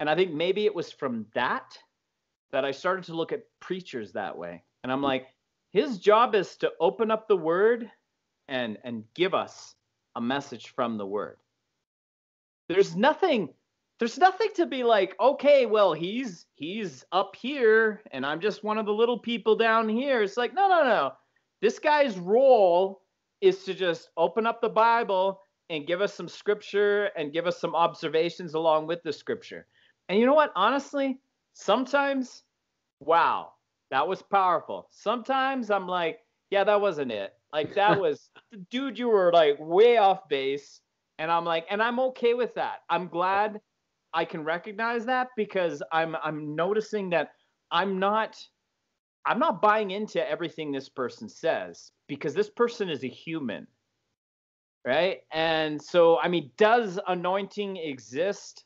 And I think maybe it was from that I started to look at preachers that way. And I'm like, his job is to open up the word and give us a message from the word. There's nothing to be like, okay, well, he's up here and I'm just one of the little people down here. It's like, no. This guy's role is to just open up the Bible and give us some scripture and give us some observations along with the scripture. And you know what? Honestly, sometimes, wow, that was powerful. Sometimes I'm like, yeah, that wasn't it. Like that was, dude, you were like way off base. And I'm like, and I'm okay with that. I'm glad I can recognize that because I'm noticing that I'm not buying into everything this person says because this person is a human. Right? And so, I mean, does anointing exist?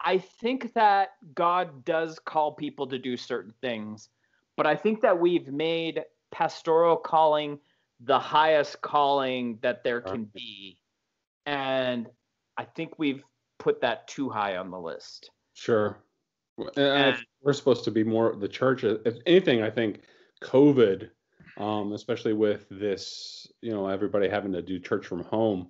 I think that God does call people to do certain things, but I think that we've made pastoral calling the highest calling that there can be. And I think we've put that too high on the list. Sure. And we're supposed to be more the church. If anything, I think COVID, especially with this, everybody having to do church from home,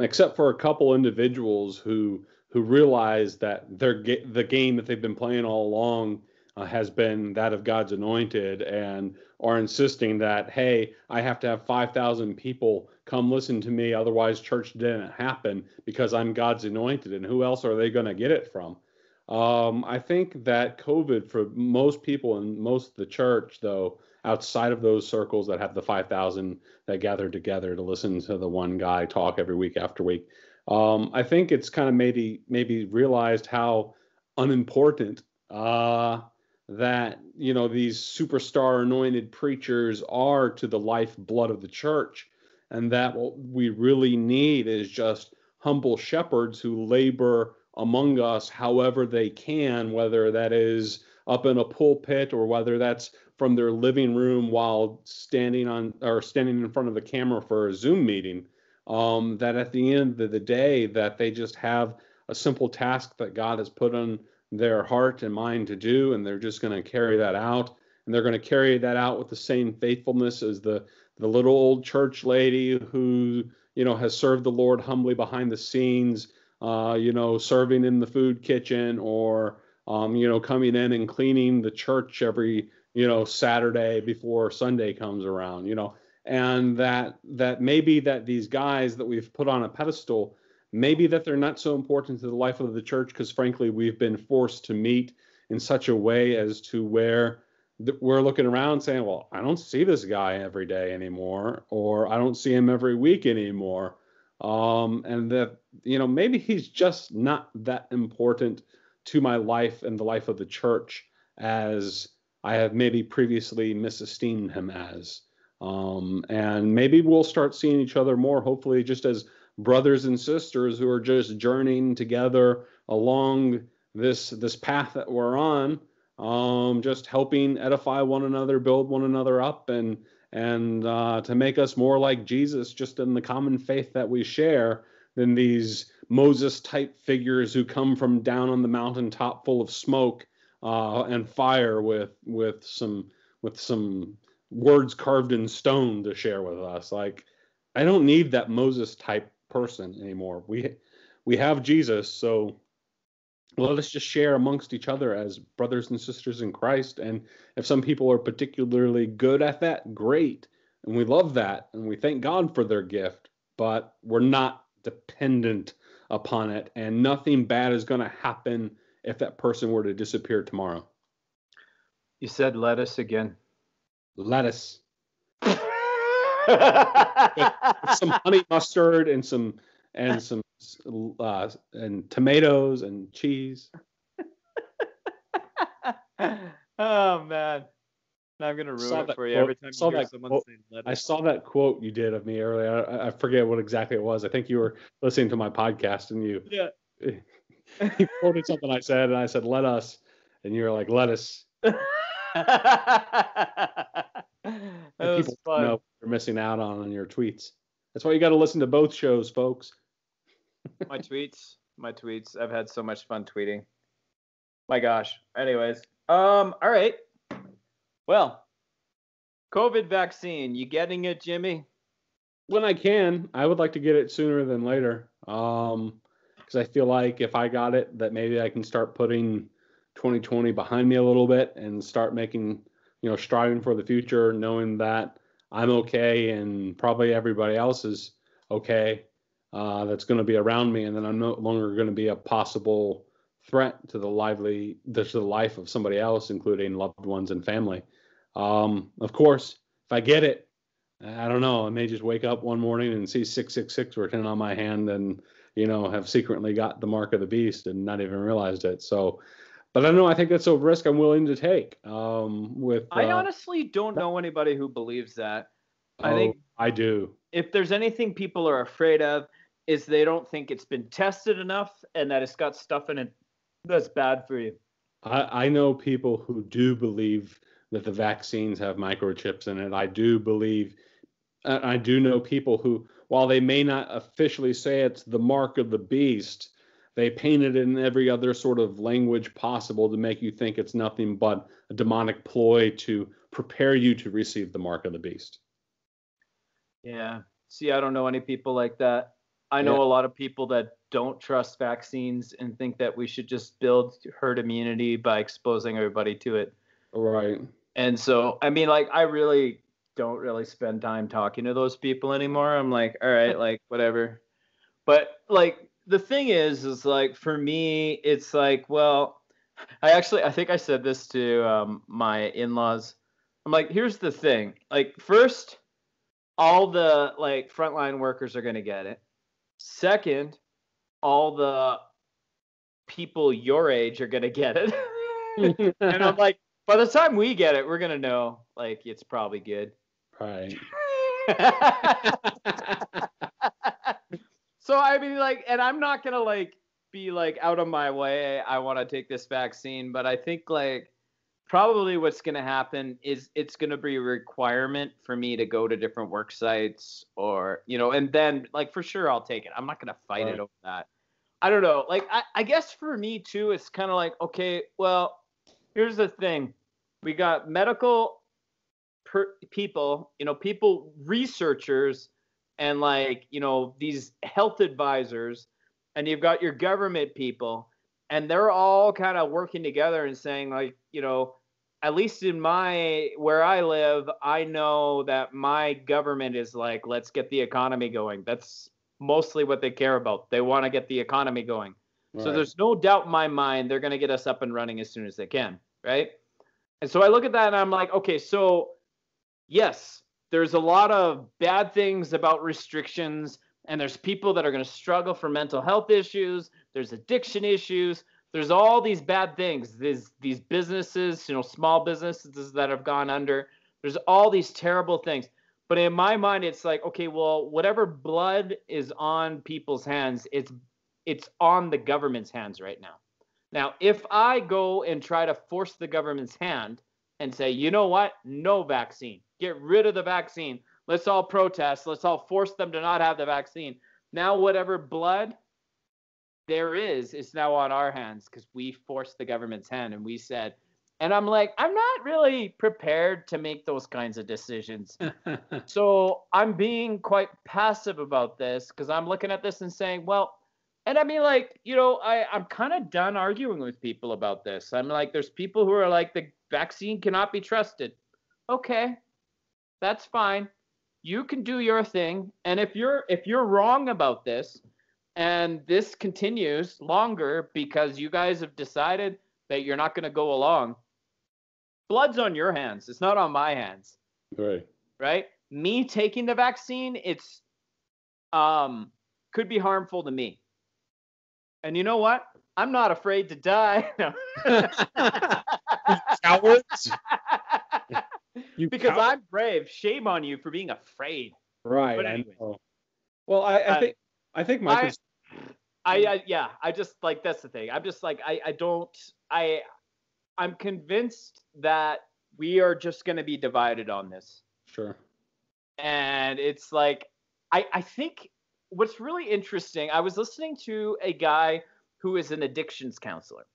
except for a couple individuals who realize that the game that they've been playing all along has been that of God's anointed and are insisting that, hey, I have to have 5,000 people come listen to me, otherwise church didn't happen because I'm God's anointed. And who else are they going to get it from? I think that COVID for most people in most of the church, though, outside of those circles that have the 5,000 that gather together to listen to the one guy talk every week after week, I think it's kind of maybe realized how unimportant that these superstar anointed preachers are to the lifeblood of the church, and that what we really need is just humble shepherds who labor among us however they can, whether that is up in a pulpit or whether that's from their living room while standing in front of the camera for a Zoom meeting. That at the end of the day, that they just have a simple task that God has put on their heart and mind to do, and they're just going to carry that out. And they're going to carry that out with the same faithfulness as the little old church lady who, has served the Lord humbly behind the scenes, serving in the food kitchen or, coming in and cleaning the church every, Saturday before Sunday comes around, and that maybe that these guys that we've put on a pedestal, maybe that they're not so important to the life of the church because frankly, we've been forced to meet in such a way as to where we're looking around saying, well, I don't see this guy every day anymore, or I don't see him every week anymore. And that, maybe he's just not that important to my life and the life of the church as I have maybe previously misesteemed him as. And maybe we'll start seeing each other more, hopefully, just as brothers and sisters who are just journeying together along this path that we're on, just helping edify one another, build one another up, and to make us more like Jesus, just in the common faith that we share, than these Moses type figures who come from down on the mountaintop full of smoke and fire with some words carved in stone to share with us. Like, I don't need that Moses type person anymore. We have Jesus, so let us just share amongst each other as brothers and sisters in Christ. And if some people are particularly good at that, great. And we love that. And we thank God for their gift, but we're not dependent upon it. And nothing bad is going to happen if that person were to disappear tomorrow. You said lettuce again. Lettuce. with some honey mustard and some tomatoes and cheese. Oh man, now I'm gonna ruin it for you every time you hear someone say lettuce. I saw that quote you did of me earlier. I forget what exactly it was. I think you were listening to my podcast and you quoted something I said, and I said let us, and you were like lettuce. People know you're missing out on your tweets. That's why you got to listen to both shows, folks. My tweets. I've had so much fun tweeting. My gosh. Anyways, all right. Well, COVID vaccine. You getting it, Jimmy? When I can. I would like to get it sooner than later. Because I feel like if I got it, that maybe I can start putting 2020 behind me a little bit and start making, striving for the future, knowing that I'm okay and probably everybody else is okay. That's going to be around me, and then I'm no longer going to be a possible threat to the life of somebody else, including loved ones and family. Of course, if I get it, I don't know, I may just wake up one morning and see 666 written on my hand and, have secretly got the mark of the beast and not even realized it. So, but I don't know, I think that's a risk I'm willing to take. I honestly don't know anybody who believes that. I think I do. If there's anything people are afraid of, is they don't think it's been tested enough and that it's got stuff in it that's bad for you. I know people who do believe that the vaccines have microchips in it. I do know people who, while they may not officially say it's the mark of the beast, they paint it in every other sort of language possible to make you think it's nothing but a demonic ploy to prepare you to receive the mark of the beast. Yeah. See, I don't know any people like that. I know a lot of people that don't trust vaccines and think that we should just build herd immunity by exposing everybody to it. Right. And so, I mean, like, I really don't really spend time talking to those people anymore. I'm like, all right, like, whatever. But, like, the thing is like, for me, it's like, well, I think I said this to my in-laws. I'm like, here's the thing. Like, first, all the, like, frontline workers are going to get it. Second, all the people your age are going to get it. And I'm like, by the time we get it, we're going to know, like, it's probably good. Right. So, I mean, like, and I'm not going to, like, be, like, out of my way. I want to take this vaccine. But I think, like, probably what's going to happen is it's going to be a requirement for me to go to different work sites or, and then, like, for sure I'll take it. I'm not going to fight it over that. I don't know. Like, I guess for me too, it's kind of like, okay, well, here's the thing. We got medical people, people, researchers, and, like, these health advisors, and you've got your government people. And they're all kind of working together and saying, like, at least in where I live, I know that my government is like, let's get the economy going. That's mostly what they care about. They want to get the economy going. Right. So there's no doubt in my mind they're going to get us up and running as soon as they can, right? And so I look at that and I'm like, okay, so yes, there's a lot of bad things about restrictions, and there's people that are going to struggle for mental health issues. There's addiction issues. There's all these bad things. These businesses, small businesses that have gone under. There's all these terrible things. But in my mind, it's like, okay, well, whatever blood is on people's hands, it's on the government's hands right now. Now, if I go and try to force the government's hand and say, you know what? No vaccine. Get rid of the vaccine. Let's all protest. Let's all force them to not have the vaccine. Now, whatever blood there is now on our hands because we forced the government's hand and we said, and I'm like, I'm not really prepared to make those kinds of decisions. So I'm being quite passive about this because I'm looking at this and saying, well, and I mean, like, I'm kind of done arguing with people about this. I'm like, there's people who are like, the vaccine cannot be trusted. Okay, that's fine. You can do your thing. And if you're wrong about this and this continues longer because you guys have decided that you're not going to go along, blood's on your hands. It's not on my hands. Right. Right? Me taking the vaccine, it's could be harmful to me. And you know what? I'm not afraid to die. No. Cowards. Because I'm brave. Shame on you for being afraid. Right. But anyways, I know. Well, I think my I just like, that's the thing. I'm just like, I'm convinced that we are just going to be divided on this. Sure. And it's like, I think what's really interesting, I was listening to a guy who is an addictions counselor.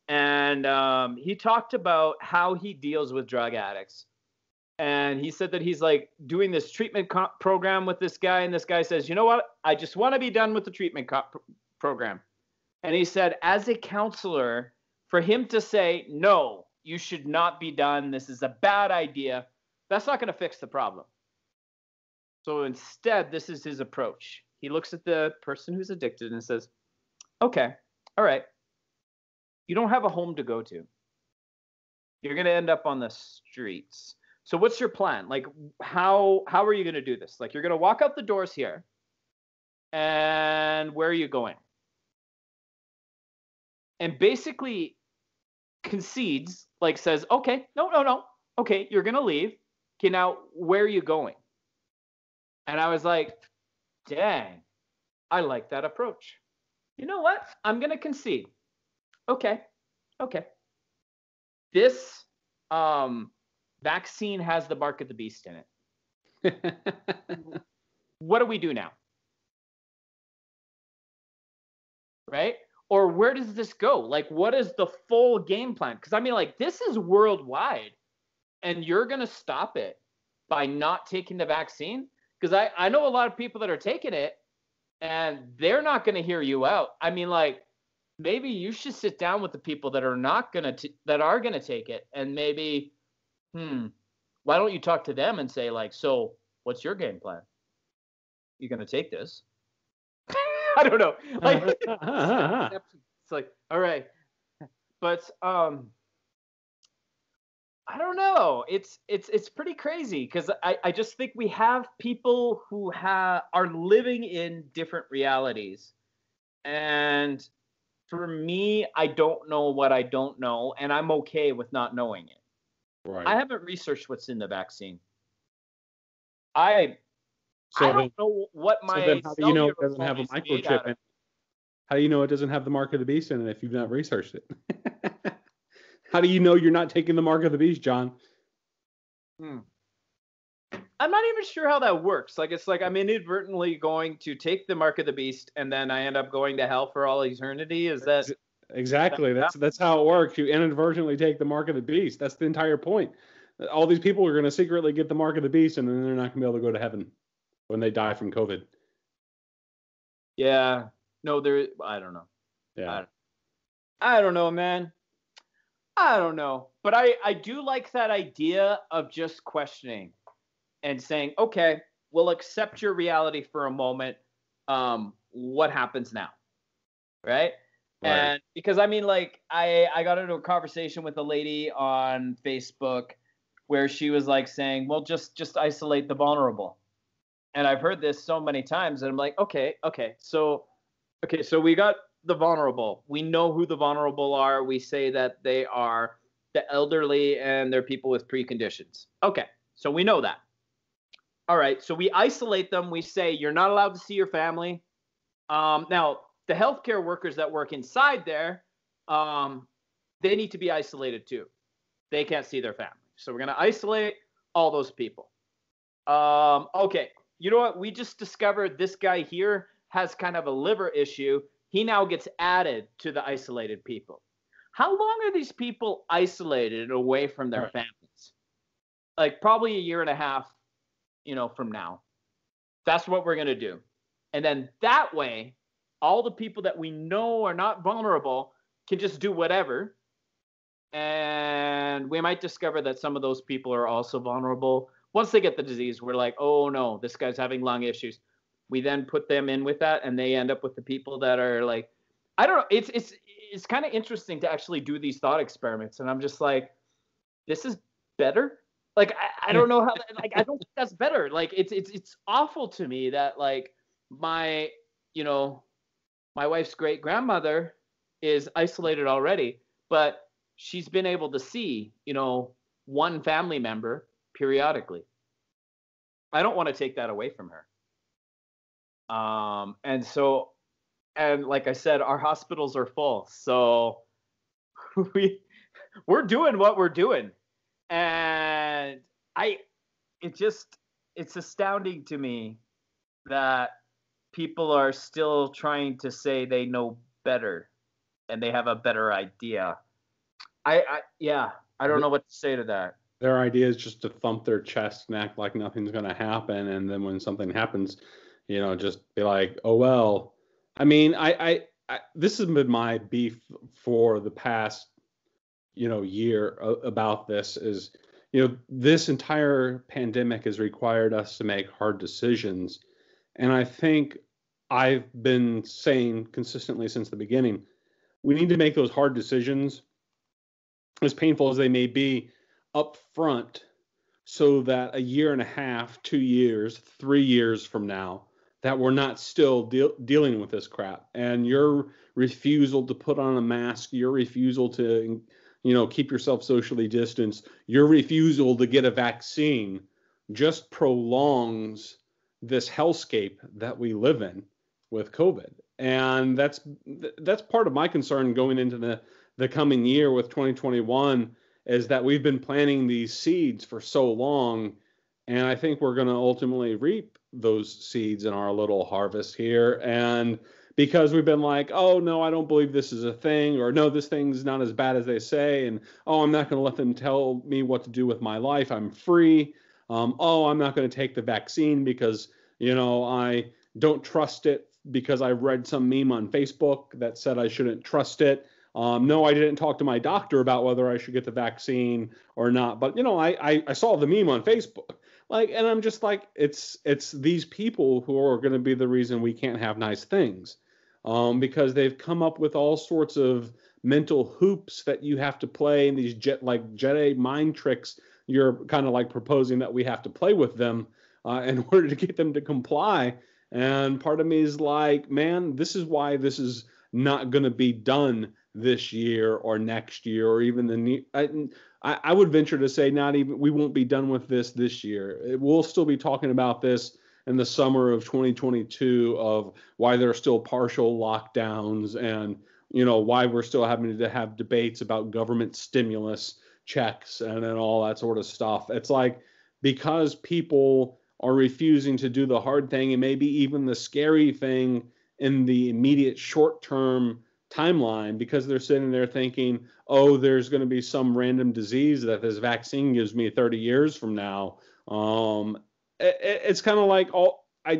And he talked about how he deals with drug addicts. And he said that he's like doing this treatment program with this guy. And this guy says, you know what? I just want to be done with the treatment program. And he said, as a counselor, for him to say, no, you should not be done. This is a bad idea. That's not going to fix the problem. So instead, this is his approach. He looks at the person who's addicted and says, okay, all right. You don't have a home to go to. You're going to end up on the streets. So what's your plan? Like, how are you going to do this? Like, you're going to walk out the doors here. And where are you going? And basically concedes, like says, okay, no. Okay, you're going to leave. Okay, now where are you going? And I was like, dang, I like that approach. You know what? I'm going to concede. Okay. This vaccine has the mark of the beast in it. What do we do now? Right? Or where does this go? Like, what is the full game plan? Because I mean, like, this is worldwide, and you're going to stop it by not taking the vaccine? Because I know a lot of people that are taking it, and they're not going to hear you out. I mean, like, maybe you should sit down with the people that are not going to that are going to take it, and maybe, why don't you talk to them and say, like, so what's your game plan? You going to take this? I don't know. Like, it's like, all right, but I don't know. It's pretty crazy because I just think we have people who are living in different realities, and for me, I don't know what I don't know, and I'm okay with not knowing it. Right. I haven't researched what's in the vaccine. I don't know what my. So then how do you know it doesn't have a microchip in it? How do you know it doesn't have the mark of the beast in it if you've not researched it? How do you know you're not taking the mark of the beast, John? I'm not even sure how that works. Like, it's like I'm inadvertently going to take the mark of the beast, and then I end up going to hell for all eternity. Is that exactly? That's how it works. You inadvertently take the mark of the beast. That's the entire point. All these people are going to secretly get the mark of the beast, and then they're not going to be able to go to heaven when they die from COVID. Yeah. No, I don't know. Yeah. I don't know, man. I don't know. But I do like that idea of just questioning and saying, okay, we'll accept your reality for a moment. What happens now? Right? Right. And because I mean, like, I got into a conversation with a lady on Facebook where she was like saying, well, just isolate the vulnerable. And I've heard this so many times, and I'm like, okay, so we got the vulnerable. We know who the vulnerable are. We say that they are the elderly and they're people with preconditions. Okay, so we know that. All right, so we isolate them. We say you're not allowed to see your family. Now, the healthcare workers that work inside there, um, they need to be isolated too. They can't see their family. So we're going to isolate all those people. Okay, you know what? We just discovered this guy here has kind of a liver issue. He now gets added to the isolated people. How long are these people isolated away from their families? Like probably a year and a half, from now. That's what we're going to do. And then that way, all the people that we know are not vulnerable can just do whatever. And we might discover that some of those people are also vulnerable. Once they get the disease, we're like, oh no, this guy's having lung issues. We then put them in with that, and they end up with the people that are like, I don't know. It's kind of interesting to actually do these thought experiments, and I'm just like, this is better. Like I don't know how. Like I don't think that's better. Like it's awful to me that like my my wife's great grandmother is isolated already, but she's been able to see, one family member periodically. I don't want to take that away from her. And like I said, our hospitals are full. So we're doing what we're doing. And it's astounding to me that people are still trying to say they know better and they have a better idea. Yeah, I don't know what to say to that. Their idea is just to thump their chest and act like nothing's going to happen, and then when something happens, just be like, oh well. I mean, I this has been my beef for the past year about this is this entire pandemic has required us to make hard decisions, and I think I've been saying consistently since the beginning, we need to make those hard decisions, as painful as they may be, up front, so that a year and a half, 2 years, 3 years from now, that we're not still dealing with this crap. And your refusal to put on a mask, your refusal to keep yourself socially distanced, your refusal to get a vaccine just prolongs this hellscape that we live in with COVID. And that's part of my concern going into the coming year with 2021, is that we've been planting these seeds for so long, and I think we're going to ultimately reap those seeds in our little harvest here. And because we've been like, oh no, I don't believe this is a thing, or no, this thing's not as bad as they say, and oh, I'm not going to let them tell me what to do with my life, I'm free. Oh, I'm not going to take the vaccine because I don't trust it because I read some meme on Facebook that said I shouldn't trust it. No, I didn't talk to my doctor about whether I should get the vaccine or not. But I saw the meme on Facebook, and I'm just like, it's these people who are going to be the reason we can't have nice things, because they've come up with all sorts of mental hoops that you have to play, and these Jedi mind tricks. You're kind of like proposing that we have to play with them in order to get them to comply. And part of me is like, man, this is why this is not going to be done this year or next year or even I would venture to say we won't be done with this year. We'll still be talking about this in the summer of 2022 of why there are still partial lockdowns and why we're still having to have debates about government stimulus checks and all that sort of stuff. It's like, because people are refusing to do the hard thing and maybe even the scary thing in the immediate short-term timeline, because they're sitting there thinking, oh, there's going to be some random disease that this vaccine gives me 30 years from now. It's kind of like, I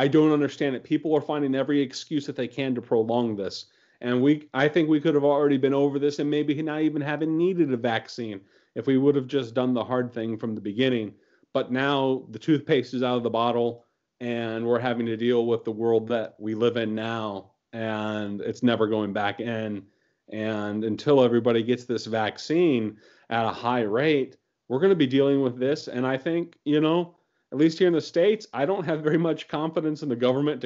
don't understand it. People are finding every excuse that they can to prolong this. And I think we could have already been over this and maybe not even having needed a vaccine if we would have just done the hard thing from the beginning. But now the toothpaste is out of the bottle, and we're having to deal with the world that we live in now. and it's never going back in. And until everybody gets this vaccine at a high rate, we're going to be dealing with this. And I think, at least here in the States, I don't have very much confidence in the government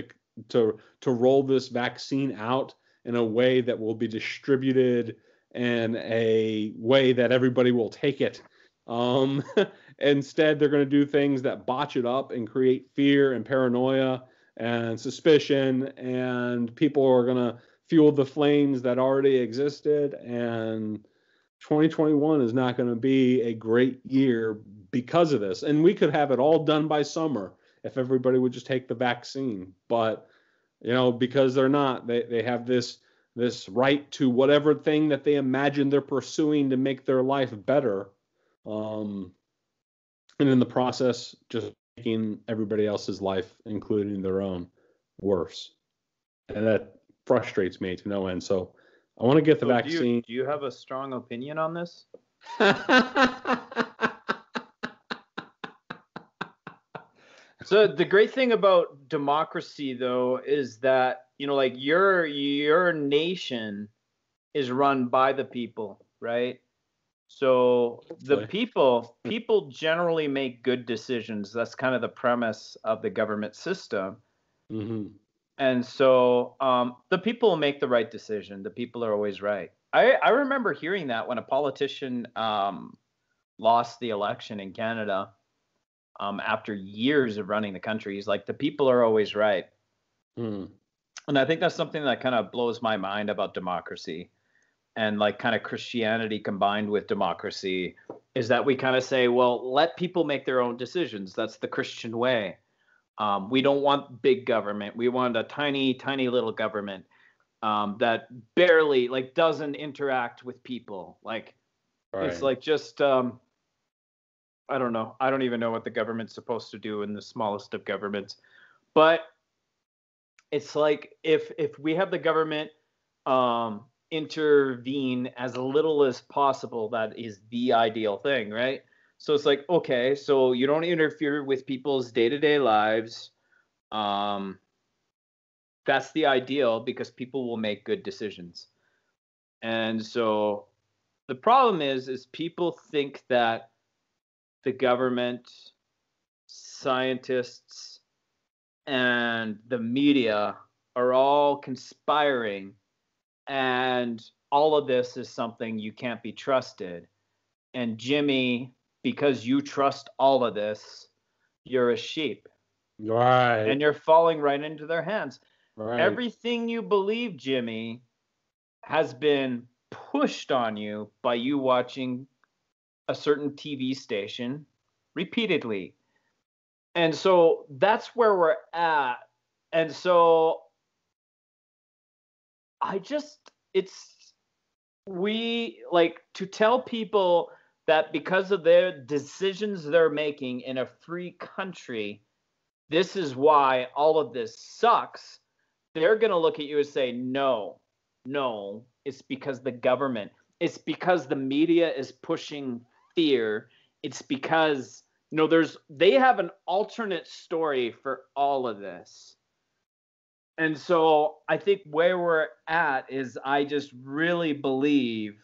to roll this vaccine out in a way that will be distributed in a way that everybody will take it. Instead, they're going to do things that botch it up and create fear and paranoia and suspicion, and people are going to fuel the flames that already existed. And 2021 is not going to be a great year because of this. And we could have it all done by summer if everybody would just take the vaccine. But, because they're not, they have this right to whatever thing that they imagine they're pursuing to make their life better. And in the process, just making everybody else's life, including their own, worse. And that frustrates me to no end. So I want to get the vaccine. Do you have a strong opinion on this? So the great thing about democracy, though, is that, like your nation is run by the people, right? So the people generally make good decisions. That's kind of the premise of the government system. Mm-hmm. And so the people will make the right decision. The people are always right. I remember hearing that when a politician lost the election in Canada after years of running the country. He's like, the people are always right. Mm. And I think that's something that kind of blows my mind about democracy and like kind of Christianity combined with democracy is that we kind of say, well, let people make their own decisions. That's the Christian way. We don't want big government. We want a tiny, tiny little government that barely doesn't interact with people. It's like just I don't know. I don't even know what the government's supposed to do in the smallest of governments. But it's like if we have the government intervene as little as possible, that is the ideal thing, right? So it's like, okay, so you don't interfere with people's day-to-day lives. That's the ideal because people will make good decisions. And so the problem is people think that the government, scientists, and the media are all conspiring, and all of this is something you can't be trusted. And Jimmy, because you trust all of this, you're a sheep. Right. And you're falling right into their hands. Right. Everything you believe, Jimmy, has been pushed on you by you watching a certain TV station repeatedly. And so that's where we're at. And so we like to tell people that because of their decisions they're making in a free country, this is why all of this sucks. They're going to look at you and say, no, it's because the government, it's because the media is pushing fear. It's because, they have an alternate story for all of this. And so I think where we're at is I just really believe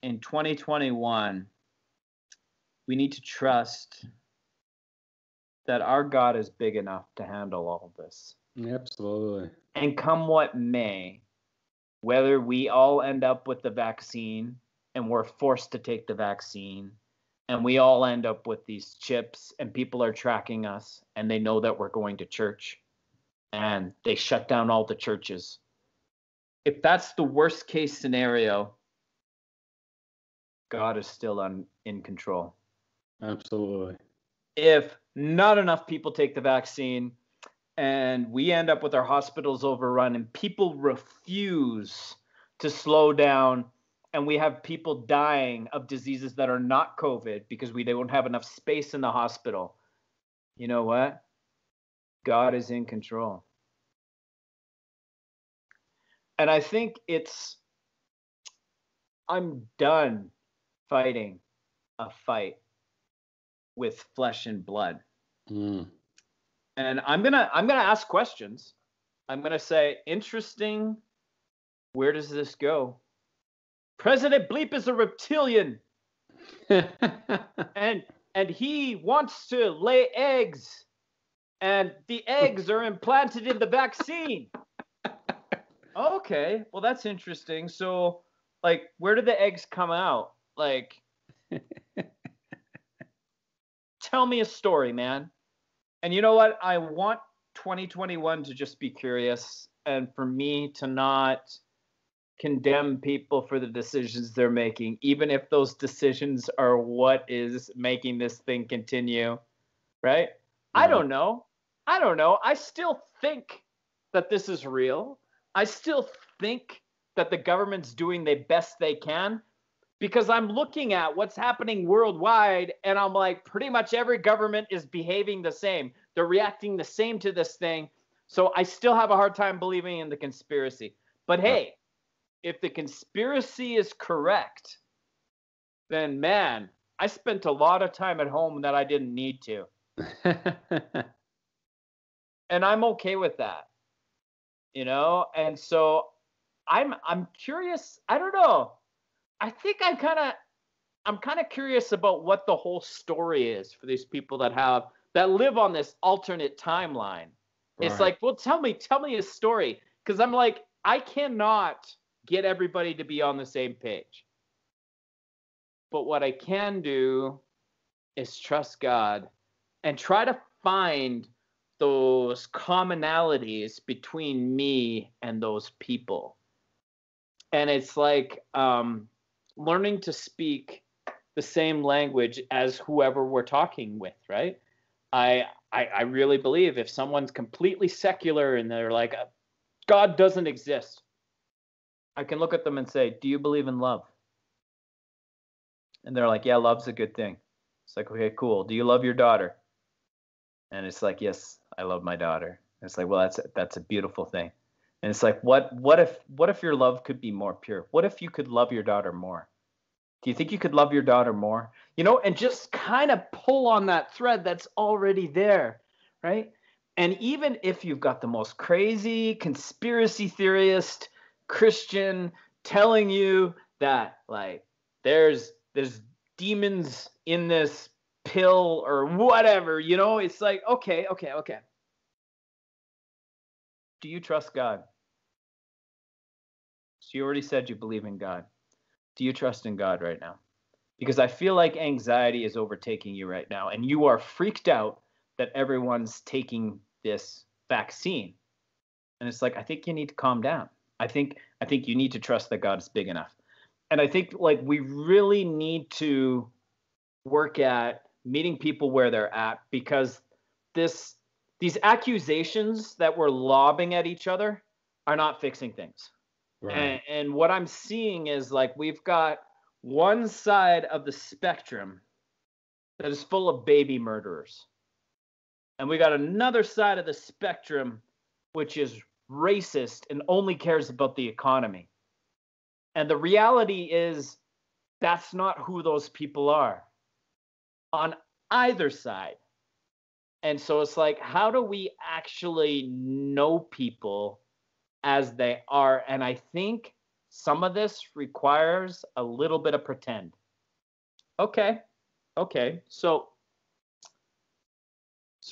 in 2021, we need to trust that our God is big enough to handle all of this. Absolutely. And come what may, whether we all end up with the vaccine and we're forced to take the vaccine, and we all end up with these chips and people are tracking us and they know that we're going to church and they shut down all the churches. If that's the worst case scenario, God is still in control. Absolutely. If not enough people take the vaccine and we end up with our hospitals overrun and people refuse to slow down and we have people dying of diseases that are not COVID because we don't have enough space in the hospital, you know what? God is in control. And I think I'm done fighting a fight with flesh and blood. Mm. And I'm gonna ask questions. I'm going to say, interesting. Where does this go? President Bleep is a reptilian. and he wants to lay eggs. And the eggs are implanted in the vaccine. Okay, well, that's interesting. So, like, where did the eggs come out? Like, tell me a story, man. And you know what? I want 2021 to just be curious and for me to not condemn people for the decisions they're making, even if those decisions are what is making this thing continue, right? I don't know. I still think that this is real. I still think that the government's doing the best they can, because I'm looking at what's happening worldwide and I'm like, pretty much every government is behaving the same. They're reacting the same to this thing. So I still have a hard time believing in the conspiracy. But hey, if the conspiracy is correct, then man, I spent a lot of time at home that I didn't need to. And I'm okay with that, you know? And so I'm curious. I don't know. I think I'm kind of curious about what the whole story is for these people that live on this alternate timeline. Right. It's like, well, tell me a story, because I'm like, I cannot get everybody to be on the same page. But what I can do is trust God and try to find those commonalities between me and those people. And it's like learning to speak the same language as whoever we're talking with, right? I really believe if someone's completely secular and they're like, God doesn't exist, I can look at them and say, do you believe in love? And they're like, yeah, love's a good thing. It's like, okay, cool. Do you love your daughter? And it's like, yes, I love my daughter. And it's like, well, that's a beautiful thing. And it's like, what if your love could be more pure? What if you could love your daughter more? Do you think you could love your daughter more? You know, and just kind of pull on that thread that's already there, right? And even if you've got the most crazy conspiracy theorist Christian telling you that, like, there's demons in this pill or whatever, you know, it's like, okay. Do you trust God? So you already said you believe in God. Do you trust in God right now? Because I feel like anxiety is overtaking you right now, and you are freaked out that everyone's taking this vaccine. And it's like, I think you need to calm down. I think you need to trust that God is big enough. And I think, like, we really need to work at meeting people where they're at, because these accusations that we're lobbing at each other are not fixing things. Right. And what I'm seeing is, like, we've got one side of the spectrum that is full of baby murderers. And we got another side of the spectrum which is racist and only cares about the economy. And the reality is that's not who those people are on either side. And so it's like, how do we actually know people as they are? And I think some of this requires a little bit of pretend. Okay. So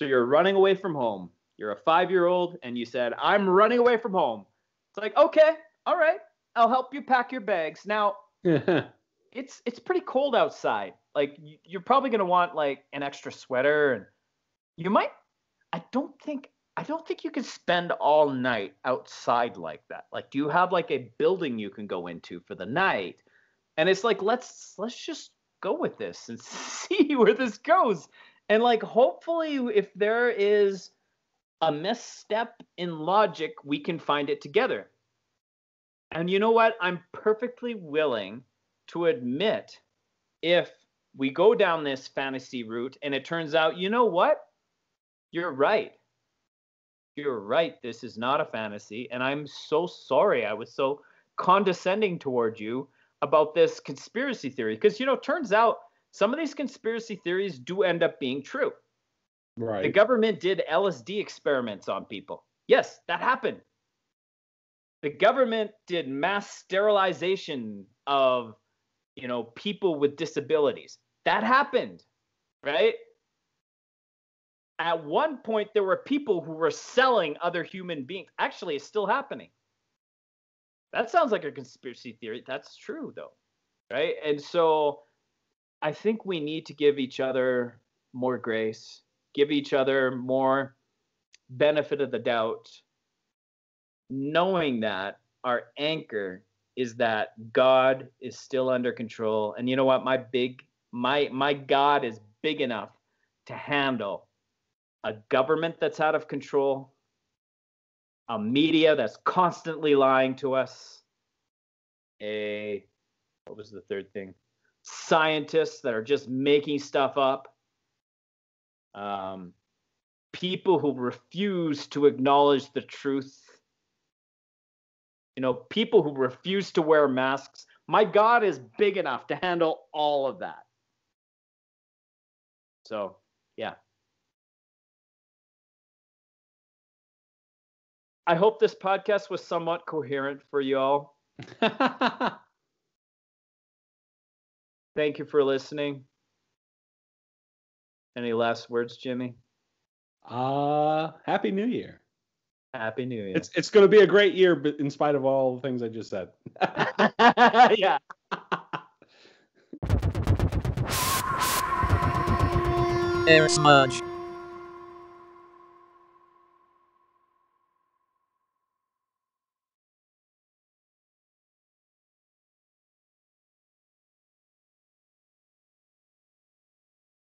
you're running away from home. You're a 5-year-old and you said, I'm running away from home. It's like, okay, all right, I'll help you pack your bags. Now, it's pretty cold outside. Like, you're probably going to want, like, an extra sweater, and you might, I don't think you can spend all night outside like that. Like, do you have, like, a building you can go into for the night? And it's like, let's just go with this and see where this goes. And, like, hopefully if there is a misstep in logic, we can find it together. And you know what? I'm perfectly willing to admit if we go down this fantasy route and it turns out, you know what? You're right. This is not a fantasy. And I'm so sorry I was so condescending towards you about this conspiracy theory. Because, you know, turns out some of these conspiracy theories do end up being true. Right. The government did LSD experiments on people. Yes, that happened. The government did mass sterilization of, people with disabilities. That happened, right? At one point, there were people who were selling other human beings. Actually, it's still happening. That sounds like a conspiracy theory. That's true, though, right? And so I think we need to give each other more grace, give each other more benefit of the doubt, knowing that our anchor is that God is still under control. And you know what? My God is big enough to handle a government that's out of control, a media that's constantly lying to us, what was the third thing? Scientists that are just making stuff up, people who refuse to acknowledge the truth, people who refuse to wear masks. My God is big enough to handle all of that. So, yeah. I hope this podcast was somewhat coherent for you all. Thank you for listening. Any last words, Jimmy? Happy New Year. Happy New Year. It's going to be a great year, but in spite of all the things I just said. Yeah. Air Smudge.